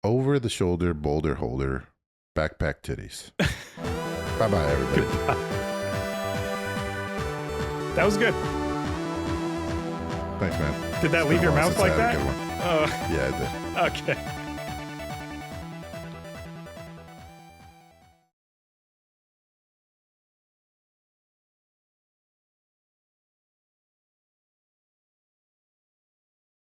over the shoulder boulder holder, backpack titties. Bye-bye, everybody. That was good. Thanks, man. Did that It's leave been a your while mouth since I like had a that? good one. Yeah, I did. Okay.